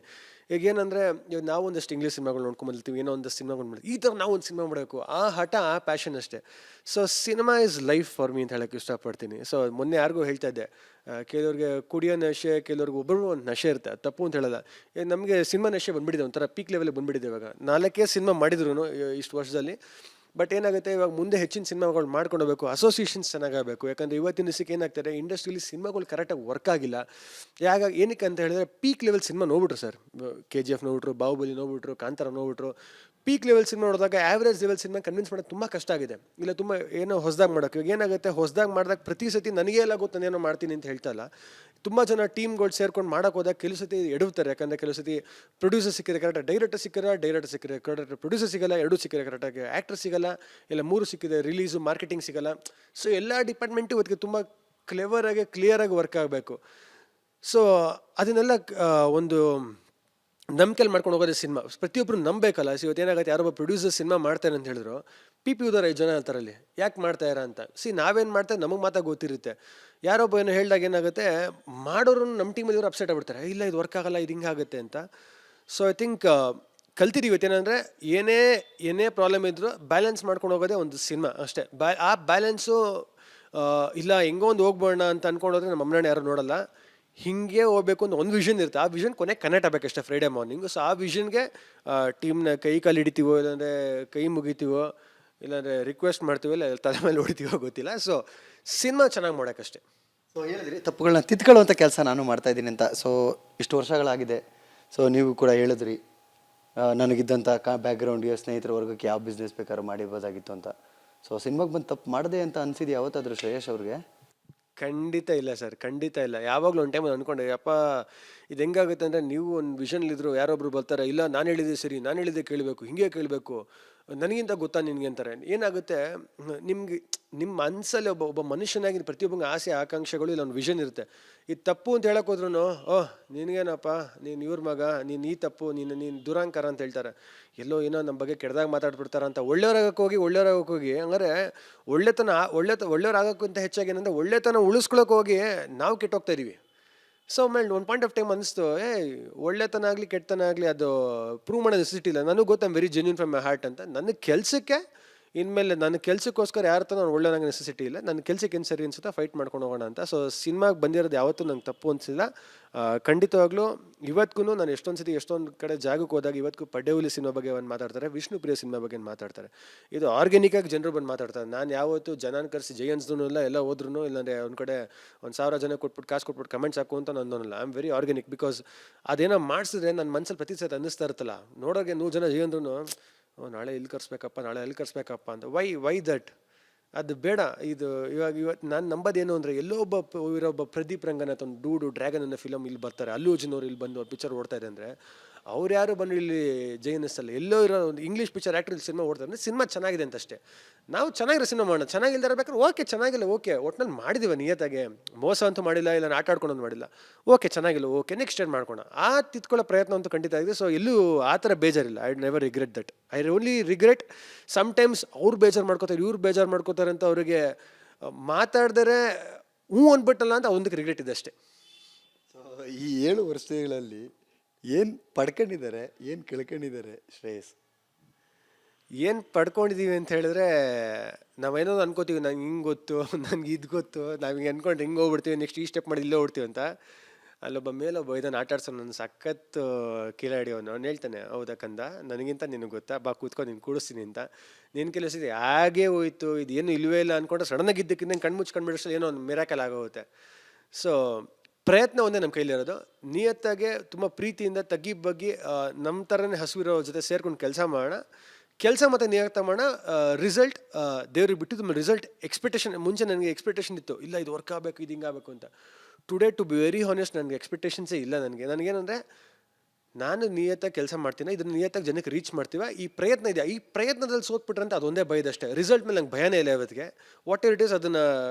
ಈಗ ಏನಂದರೆ, ಇವಾಗ ನಾವು ಒಂದಷ್ಟು ಇಂಗ್ಲೀಷ್ ಸಿನಿಮಾಗಳು ನೋಡ್ಕೊಂಬರ್ತೀವಿ, ಏನೋ ಒಂದಷ್ಟು ಸಿನಿಮಾಗಳು ಮಾಡಿ ಈ ಥರ ನಾವು ಒಂದು ಸಿನಿಮಾ ಮಾಡಬೇಕು, ಆ ಹಠ, ಆ ಪ್ಯಾಷನ್ ಅಷ್ಟೇ. So cinema is life for me ಅಂತ ಹೇಳೋಕ್ಕೆ ಇಷ್ಟಪಡ್ತೀನಿ. ಸೊ ಮೊನ್ನೆ ಯಾರಿಗೂ ಹೇಳ್ತಾ ಇದ್ದೆ, ಕೆಲವ್ರಿಗೆ ಕುಡಿಯೋ ನಶೆ, ಕೆಲವ್ರಿಗೆ ಒಬ್ಬರು ಒಂದು ನಶೆ ಇರುತ್ತೆ, ತಪ್ಪು ಅಂತ ಹೇಳಲ್ಲ. ಈಗ ನಮಗೆ ಸಿನಿಮಾ ನಶೆ ಬಂದುಬಿಟ್ಟಿದೆ, ಒಂಥರ ಪೀಕ್ ಲೆವೆಲ್ಗೆ ಬಂದುಬಿಟ್ಟಿದೆ. ಇವಾಗ 4 ಸಿನಿಮಾ ಮಾಡಿದ್ರು ಇಷ್ಟು ವರ್ಷದಲ್ಲಿ. ಬಟ್ ಏನಾಗುತ್ತೆ, ಇವಾಗ ಮುಂದೆ ಹೆಚ್ಚಿನ ಸಿನಿಮಾಗಳು ಮಾಡ್ಕೊಂಡು ಹೋಗಬೇಕು, ಅಸೋಸಿಯೇಷನ್ಸ್ ಚೆನ್ನಾಗಬೇಕು. ಯಾಕಂದರೆ ಇವತ್ತಿನ ದಿವಸಕ್ಕೆ ಏನಾಗ್ತಾರೆ, ಇಂಡಸ್ಟ್ರಿಯಲ್ಲಿ ಸಿನಿಮಾಗಳು ಕರೆಕ್ಟಾಗಿ ವರ್ಕ್ ಆಗಿಲ್ಲ. ಏನಕ್ಕೆ ಅಂತ ಹೇಳಿದ್ರೆ, ಪೀಕ್ ಲೆವೆಲ್ ಸಿನಿಮಾ ನೋಡ್ಬಿಟ್ರು ಸರ್. KGF ನೋಡ್ಬಿಟ್ರು, ಬಾಹುಬಲಿ ನೋಡ್ಬಿಟ್ರು, ಕಾಂತಾರ ನೋಡ್ಬಿಟ್ರು. ಪೀಕ್ ಲೆವೆಲ್ ಸಿನಿಮಾ ನೋಡಿದಾಗ ಆ್ಯಾವ್ರೇಜ್ ಲೆವೆಲ್ ಸಿನಿಮಾ ಕನ್ವಿನ್ಸ್ ಮಾಡೋದು ತುಂಬ ಕಷ್ಟ ಆಗಿದೆ. ಇಲ್ಲ ತುಂಬ ಏನೋ ಹೊಸದಾಗಿ ಮಾಡೋಕ್ಕೆ. ಇವಾಗ ಏನಾಗುತ್ತೆ, ಹೊಸದಾಗಿ ಮಾಡಿದಾಗ ಪ್ರತಿ ಸತಿ ನನಗೇ ಎಲ್ಲ ಗೊತ್ತು, ನಾನೇನೋ ಮಾಡ್ತೀನಿ ಅಂತ ಹೇಳ್ತಾ ಇಲ್ಲ. ತುಂಬ ಜನ ಟೀಮ್ಗಳು ಸೇರ್ಕೊಂಡು ಮಾಡೋಕೆ ಹೋದಾಗ ಕೆಲವು ಸತಿ ಎಡುತ್ತಾರೆ. ಯಾಕಂದರೆ ಕೆಲವು ಸತಿ ಪ್ರೊಡ್ಯೂಸರ್ ಸಿಕ್ಕಿದ್ರೆ ಕರೆಕ್ಟಾಗಿ ಡೈರೆಕ್ಟರ್ ಸಿಕ್ಕಿದ್ರೆ ಕರೆಕ್ಟ್ ಪ್ರೊಡ್ಯೂಸರ್ ಸಿಗಲ್ಲ, 2 ಸಿಕ್ಕಿದ್ರೆ ಕರೆಕ್ಟಾಗಿ ಆ್ಯಕ್ಟರ್ ಸಿಗಲ್ಲ, ಇಲ್ಲ 3 ಸಿಕ್ಕಿದೆ ರಿಲೀಸು, ಮಾರ್ಕೆಟಿಂಗ್ ಸಿಗಲ್ಲ. ಸೊ ಎಲ್ಲ ಡಿಪಾರ್ಟ್ಮೆಂಟು ಇವತ್ತಿಗೆ ತುಂಬ ಕ್ಲೆವರಾಗಿ, ಕ್ಲಿಯರಾಗಿ ವರ್ಕ್ ಆಗಬೇಕು. ಸೊ ಅದನ್ನೆಲ್ಲ ಒಂದು ನಂಬಿಕೆಯಲ್ಲಿ ಮಾಡ್ಕೊಂಡು ಹೋಗೋದೇ ಸಿನಿಮಾ. ಪ್ರತಿಯೊಬ್ಬರು ನಂಬಬೇಕಲ್ಲ. ಇವತ್ತು ಏನಾಗುತ್ತೆ, ಯಾರೊಬ್ಬ ಪ್ರೊಡ್ಯೂಸರ್ ಸಿನಿಮಾ ಮಾಡ್ತಾರೆ ಅಂತ ಹೇಳಿದ್ರು, PP ಉದಾರ 5 ಜನ ಅಂತಾರಲ್ಲಿ, ಯಾಕೆ ಮಾಡ್ತಾಯಿರ ಅಂತ. ನಾವೇನು ಮಾಡ್ತಾರೆ ನಮಗೆ ಮಾತ್ರ ಗೊತ್ತಿರುತ್ತೆ. ಯಾರೊಬ್ಬ ಏನೋ ಹೇಳಿದಾಗ ಏನಾಗುತ್ತೆ, ಮಾಡೋರು ನಮ್ಮ ಟೀಮಲ್ಲಿ ಇವರು ಅಪ್ಸೆಟ್ ಆಗ್ಬಿಡ್ತಾರೆ, ಇಲ್ಲ ಇದು ವರ್ಕ್ ಆಗಲ್ಲ, ಇದು ಹಿಂಗೆ ಆಗುತ್ತೆ ಅಂತ. ಸೊ ಐ ಥಿಂಕ್ ಕಲ್ತಿದ್ದೀವಿ. ಇವತ್ತೇನೆಂದರೆ, ಏನೇ ಪ್ರಾಬ್ಲಮ್ ಇದ್ದರೂ ಬ್ಯಾಲೆನ್ಸ್ ಮಾಡ್ಕೊಂಡು ಹೋಗೋದೇ ಒಂದು ಸಿನಿಮಾ ಅಷ್ಟೇ. ಆ ಬ್ಯಾಲೆನ್ಸು ಇಲ್ಲ ಹೆಂಗೋ ಒಂದು ಹೋಗ್ಬೋಣ ಅಂತ ಅಂದ್ಕೊಂಡೋದ್ರೆ ನಮ್ಮ ಅಮ್ಮನ ಯಾರು ನೋಡಲ್ಲ. ಹೀಗೆ ಹೋಗ್ಬೇಕು ಅಂತ ಒಂದು ವಿಷನ್ ಇರುತ್ತೆ. ಆ ವಿಷನ್ ಕೊನೆಗೆ ಕನೆಕ್ಟ್ ಆಗಬೇಕಷ್ಟೇ ಫ್ರೈಡೇ ಮಾರ್ನಿಂಗು. ಸೊ ಆ ವಿಷನ್ಗೆ ಟೀಮ್ನ ಕೈ ಕಾಲು ಹಿಡಿತೀವೋ, ಇಲ್ಲಾಂದರೆ ಕೈ ಮುಗಿತೀವೋ, ಇಲ್ಲಾಂದರೆ ರಿಕ್ವೆಸ್ಟ್ ಮಾಡ್ತೀವೋ, ಇಲ್ಲ ತಲೆ ಮೇಲೆ ಹೊಡಿತೀವೋ ಗೊತ್ತಿಲ್ಲ. ಸೊ ಸಿನಿಮಾ ಚೆನ್ನಾಗಿ ಮಾಡೋಕ್ಕಷ್ಟೇ. ಸೊ ಹೇಳಿದ್ರಿ, ತಪ್ಪುಗಳನ್ನ ತಿದ್ಕೊಳ್ಳುವಂಥ ಕೆಲಸ ನಾನು ಮಾಡ್ತಾ ಇದ್ದೀನಿ ಅಂತ. ಸೊ ಇಷ್ಟು ವರ್ಷಗಳಾಗಿದೆ. ಸೊ ನೀವು ಕೂಡ ಹೇಳಿದ್ರಿ, ನನಗಿದ್ದಂಥ ಬ್ಯಾಕ್ಗ್ರೌಂಡ್ಗೆ, ಸ್ನೇಹಿತರ ವರ್ಗಕ್ಕೆ ಯಾವ ಬಿಸ್ನೆಸ್ ಬೇಕಾದ್ರೂ ಮಾಡಿರ್ಬೋದಾಗಿತ್ತು ಅಂತ. ಸೊ ಸಿನಿಮಾಗೆ ಬಂದು ತಪ್ಪು ಮಾಡಿದೆ ಅಂತ ಅನಿಸಿದ್ದು ಯಾವತ್ತಾದರೂ ಶ್ರೇಯಸ್ ಅವ್ರಿಗೆ? ಖಂಡಿತ ಇಲ್ಲ ಸರ್, ಖಂಡಿತ ಇಲ್ಲ. ಯಾವಾಗಲೂ ಒಂದು ಟೈಮಲ್ಲಿ ಅಂದ್ಕೊಂಡೆ, ಅಪ್ಪ ಇದು ಹೆಂಗಾಗುತ್ತೆ ಅಂದರೆ, ನೀವು ಒಂದು ವಿಷನ್ಲಿದ್ರು ಯಾರೊಬ್ರು ಬರ್ತಾರೆ, ಇಲ್ಲ ನಾನು ಹೇಳಿದ್ದೆ ಸರಿ, ನಾನು ಹೇಳಿದ್ದೆ ಕೇಳಬೇಕು, ಹಿಂಗೆ ಕೇಳಬೇಕು, ನನಗಿಂತ ಗೊತ್ತಾ ನಿನಗೆ ಅಂತಾರೆ. ಏನಾಗುತ್ತೆ, ನಿಮ್ಮ ಮನಸ್ಸಲ್ಲಿ ಒಬ್ಬ ಮನುಷ್ಯನಾಗಿ ಪ್ರತಿಯೊಬ್ಬಂಗೆ ಆಸೆ, ಆಕಾಂಕ್ಷೆಗಳು, ಇಲ್ಲ ಒಂದು ವಿಷನ್ ಇರುತ್ತೆ. ಇದು ತಪ್ಪು ಅಂತ ಹೇಳಕ್ಕೆ ಹೋದ್ರೂ, ನಿನಗೇನಪ್ಪ, ನೀನು ಇವ್ರ ಮಗ, ನೀನು ಈ ತಪ್ಪು, ನೀನು ದುರಾಂಕಾರ ಅಂತ ಹೇಳ್ತಾರೆ. ಎಲ್ಲೋ ಏನೋ ನಮ್ಮ ಬಗ್ಗೆ ಕೆಡ್ದಾಗ ಮಾತಾಡ್ಬಿಡ್ತಾರ ಅಂತ ಒಳ್ಳೆಯವ್ರಾಗಕ್ಕೆ ಹೋಗಿ ಹಂಗಾರೆ ಒಳ್ಳೆಯವ್ರಾಗೋಕ್ಕಿಂತ ಹೆಚ್ಚಾಗಿ ಏನಂದರೆ, ಒಳ್ಳೆತನ ಉಳಿಸ್ಕೊಳಕ್ಕೆ ಹೋಗಿ ನಾವು ಕೆಟ್ಟೋಗ್ತಾ ಇದೀವಿ. ಸೊ ಆಮೇಲೆ ಒಂದು ಪಾಯಿಂಟ್ ಆಫ್ ಟೈಮ್ ಅನಿಸ್ತು, ಒಳ್ಳೆತನ ಆಗಲಿ ಕೆಟ್ಟತನ ಆಗಲಿ ಅದು ಪ್ರೂವ್ ಮಾಡೋ ನೆಸೆಸಿಟಿ ಇಲ್ಲ. ನನಗೆ ಗೊತ್ತು, very genuine from my heart ಅಂತ. ನನ್ನ ಕೆಲಸಕ್ಕೆ ಇನ್ಮೇಲೆ ನನ್ನ ಕೆಲಸಕ್ಕೋಸ್ಕರ ಯಾರ ಹತ್ರ ನಾನು ಒಳ್ಳೆಯನಾಗ ನೆಸೆಸಿಟಿ ಇಲ್ಲ. ನನ್ನ ಕೆಲಸಕ್ಕೆ ಏನು ಸರಿ ಅನ್ಸುತ್ತಾ ಫೈಟ್ ಮಾಡ್ಕೊಂಡು ಹೋಗೋಣ ಅಂತ. ಸೊ ಸಿನಿಮಾಗೆ ಬಂದಿರೋದು ಯಾವತ್ತೂ ನಂಗೆ ತಪ್ಪು ಅನಿಸಿಲ್ಲ. ಖಂಡಿತವಾಗ್ಲೂ ಇವತ್ತಿಗೂ ನಾನು ಎಷ್ಟೊಂದು ಕಡೆ ಜಾಗಕ್ಕೆ ಹೋದಾಗ ಇವತ್ತಿಗೂ ಪಡ್ಡೆಹುಲಿ ಸಿನಿಮಾ ಬಗ್ಗೆ ಒಂದು ಮಾತಾಡ್ತಾರೆ, ವಿಷ್ಣುಪ್ರಿಯ ಸಿನಿಮಾ ಬಗ್ಗೆ ಮಾತಾಡ್ತಾರೆ. ಇದು ಆರ್ಗ್ಯಾನಿಕಾಗಿ ಜನರು ಬಂದು ಮಾತಾಡ್ತಾರೆ. ನಾನು ಯಾವತ್ತೂ ಜನನ ಕರೆಸಿ ಜೈ ಅನ್ಸ್ದೂ ಇಲ್ಲ, ಎಲ್ಲ ಹೋದ್ರೂ, ಇಲ್ಲಾಂದರೆ ಒಂದು ಕಡೆ 1000 ಜನ ಕಾಸು ಕೊಟ್ಬಿಟ್ಟು ಕಮೆಂಟ್ಸ್ ಹಾಕು ಅಂತ ನಂದೋನಲ್ಲ. I am very organic. Because ಅದೇನೋ ಮಾಡಿಸಿದ್ರೆ ನನ್ನ ಮನಸ್ಸಲ್ಲಿ ಪ್ರತಿ ಸತಿ ಅನ್ನಿಸ್ತಾ ಇರುತ್ತಲ್ಲ, ನೋಡೋರಿಗೆ 100 ಜನ ಜೈ ಅಂದ್ರೂ, ನಾಳೆ ಇಲ್ಲಿ ಕರ್ಸ್ಬೇಕಪ್ಪ, ನಾಳೆ ಅಲ್ಲಿ ಕರ್ಸ್ಬೇಕಪ್ಪ ಅಂತ. Why that? ಅದು ಬೇಡ. ಇವತ್ತು ನಾನು ನಂಬೋದೇನು ಅಂದರೆ, ಒಬ್ಬ ಪ್ರದೀಪ್ ರಂಗನಾಥ್, ಒಂದು ಡೂಡು ಡ್ರ್ಯಾಗನ್ ಅನ್ನೋ ಫಿಲಮ್ ಇಲ್ಲಿ ಬರ್ತಾರೆ, ಅಲ್ಲು ಅರ್ಜುನ್ ಅವ್ರು ಇಲ್ಲಿ ಬಂದು ಅವ್ರು ಪಿಕ್ಚರ್ ಓಡ್ತಾ ಇದೆ ಅಂದರೆ, ಅವ್ರು ಯಾರು ಬಂದು ಇಲ್ಲಿ ಜೈನಸ್ಸಲ್ಲಿ ಎಲ್ಲೋ ಇರೋ ಒಂದು ಇಂಗ್ಲೀಷ್ ಪಿಕ್ಚರ್ ಆ್ಯಕ್ಟರ್ ಇಲ್ಲಿ ಸಿನಿಮಾ ಓಡ್ತಾರೆ ಅಂದರೆ ಸಿನಿಮಾ ಚೆನ್ನಾಗಿದೆ ಅಂತ ಅಷ್ಟೇ. ನಾವು ಚೆನ್ನಾಗಿರೋ ಸಿನಿಮಾ ಮಾಡೋಣ, ಚೆನ್ನಾಗಿಲ್ದಾರ ಬೇಕಾದ್ರೆ ಓಕೆ, ಚೆನ್ನಾಗಿಲ್ಲ ಓಕೆ, ಒಟ್ಟಿನಲ್ಲಿ ಮಾಡಿದ್ದೀವಿ ನಿಯತ್ತಾಗೆ, ಮೋಸ ಅಂತೂ ಮಾಡಿಲ್ಲ, ಇಲ್ಲ ಆಟ ಆಡ್ಕೊಂಡು ಮಾಡಿಲ್ಲ, ಓಕೆ ಚೆನ್ನಾಗಿಲ್ಲ ಓಕೆ, ನೆಕ್ಸ್ಟ್ ಏನು ಮಾಡ್ಕೋಣ, ಆ ತಿತ್ಕೊಳ್ಳೋ ಪ್ರಯತ್ನ ಅಂತೂ ಖಂಡಿತ ಆಗಿದೆ. ಸೊ ಎಲ್ಲೂ ಆ ಥರ ಬೇಜಾರಿಲ್ಲ. I never regret that. I only regret sometimes ಅವ್ರು ಬೇಜಾರು ಮಾಡ್ಕೋತಾರೆ, ಇವ್ರು ಬೇಜಾರು ಮಾಡ್ಕೋತಾರೆ ಅಂತ ಅವರಿಗೆ ಮಾತಾಡಿದರೆ ಅಂದ್ಬಿಟ್ಟಲ್ಲ ಅಂತ ಒಂದಕ್ಕೆ ರಿಗ್ರೆಟ್ ಇದೆ ಅಷ್ಟೇ. ಸೊ ಈ 7 ವರ್ಷಗಳಲ್ಲಿ ಏನು ಪಡ್ಕೊಂಡಿದ್ದಾರೆ, ಏನು ಕಳ್ಕೊಂಡಿದ್ದಾರೆ ಶ್ರೇಯಸ್? ಏನು ಪಡ್ಕೊಂಡಿದ್ದೀವಿ ಅಂತ ಹೇಳಿದ್ರೆ, ನಾವೇನೋ ಅನ್ಕೋತೀವಿ, ನಂಗೆ ಹಿಂಗೆ ಗೊತ್ತು, ನನಗೆ ಇದು ಗೊತ್ತು, ನಾವು ಹಿಂಗೆ ಅಂದ್ಕೊಂಡು ಹಿಂಗೆ ಹೋಗ್ಬಿಡ್ತೀವಿ, ನೆಕ್ಸ್ಟ್ ಈ ಸ್ಟೆಪ್ ಮಾಡಿ ಇಲ್ಲೇ ಹೋಗ್ಬಿಡ್ತೀವಿ ಅಂತ. ಅಲ್ಲೊಬ್ಬ ಮೇಲೊಬ್ಬ ಇದನ್ನು ಆಟ ಆಡ್ಸೋ ನನ್ನ ಸಖತ್ ಕಿಲಾಡಿ ಅವ್ನು ಹೇಳ್ತಾನೆ, ಹೌದಾ ಕಂದ, ನನಗಿಂತ ನಿನಗೆ ಗೊತ್ತಾ, ಬಾ ಕೂತ್ಕೊಂಡು ನೀನು ಕೂಡಿಸ್ತೀನಿ ಅಂತ. ನೀನು ಕೆಲಸಿದೆ ಹಾಗೇ ಹೋಯ್ತು, ಇದು ಏನು ಇಲ್ಲವೇ ಇಲ್ಲ ಅಂದ್ಕೊಂಡ್ರೆ ಸಡನ್ನಾಗಿ ಇದ್ದಕ್ಕಿಂತ ಕಣ್ಮುಚ್ಚು ಕಂಡುಬಿಡಿಸೋ ಏನೋ ಒಂದು ಮಿರಾಕಲ್ ಆಗೋಗುತ್ತೆ. ಸೊ ಪ್ರಯತ್ನ ಒಂದೇ ನಮ್ಮ ಕೈಲಿರೋದು. ನಿಯತ್ತಾಗೆ ತುಂಬ ಪ್ರೀತಿಯಿಂದ ತಗ್ಗಿ ಬಗ್ಗಿ ನಮ್ಮ ಥರನೇ ಹಸುವಿರೋ ಜೊತೆ ಸೇರ್ಕೊಂಡು ಕೆಲಸ ಮಾಡೋಣ. ಕೆಲಸ ಮತ್ತು ನಿಯತ್ತ ಮಾಡೋಣ. ರಿಸಲ್ಟ್ ದೇವ್ರಿಗೆ ಬಿಟ್ಟು ತುಂಬ ರಿಸಲ್ಟ್ ಎಕ್ಸ್ಪೆಕ್ಟೇಷನ್. ಮುಂಚೆ ನನಗೆ ಎಕ್ಸ್ಪೆಕ್ಟೇಷನ್ ಇತ್ತು, ಇಲ್ಲ ಇದು ವರ್ಕ್ ಆಗಬೇಕು, ಇದು ಹಿಂಗಾಗಬೇಕು ಅಂತ. Today to be very honest, ನನಗೆ ಎಕ್ಸ್ಪೆಕ್ಟೇಷನ್ಸೇ ಇಲ್ಲ. ನನಗೇನಂದರೆ ನಾನು ನಿಯತ್ತಾಗಿ ಕೆಲಸ ಮಾಡ್ತೀನಿ, ಇದನ್ನು ನಿಯತ್ತಾಗಿ ಜನಕ್ಕೆ ರೀಚ್ ಮಾಡ್ತೀವಿ. ಈ ಪ್ರಯತ್ನ ಇದೆ, ಈ ಪ್ರಯತ್ನದಲ್ಲಿ ಸೋತ್ಬಿಟ್ರೆ ಅಂತ ಅದೊಂದೇ ಭಯದಷ್ಟೇ. ರಿಸಲ್ಟ್ ಮೇಲೆ ನಂಗೆ ಭಯನೇ ಇಲ್ಲ ಇವತ್ತಿಗೆ. ವಾಟ್ ಎವರ್ ಇಟ್ ಈಸ್ ಅದನ್ನು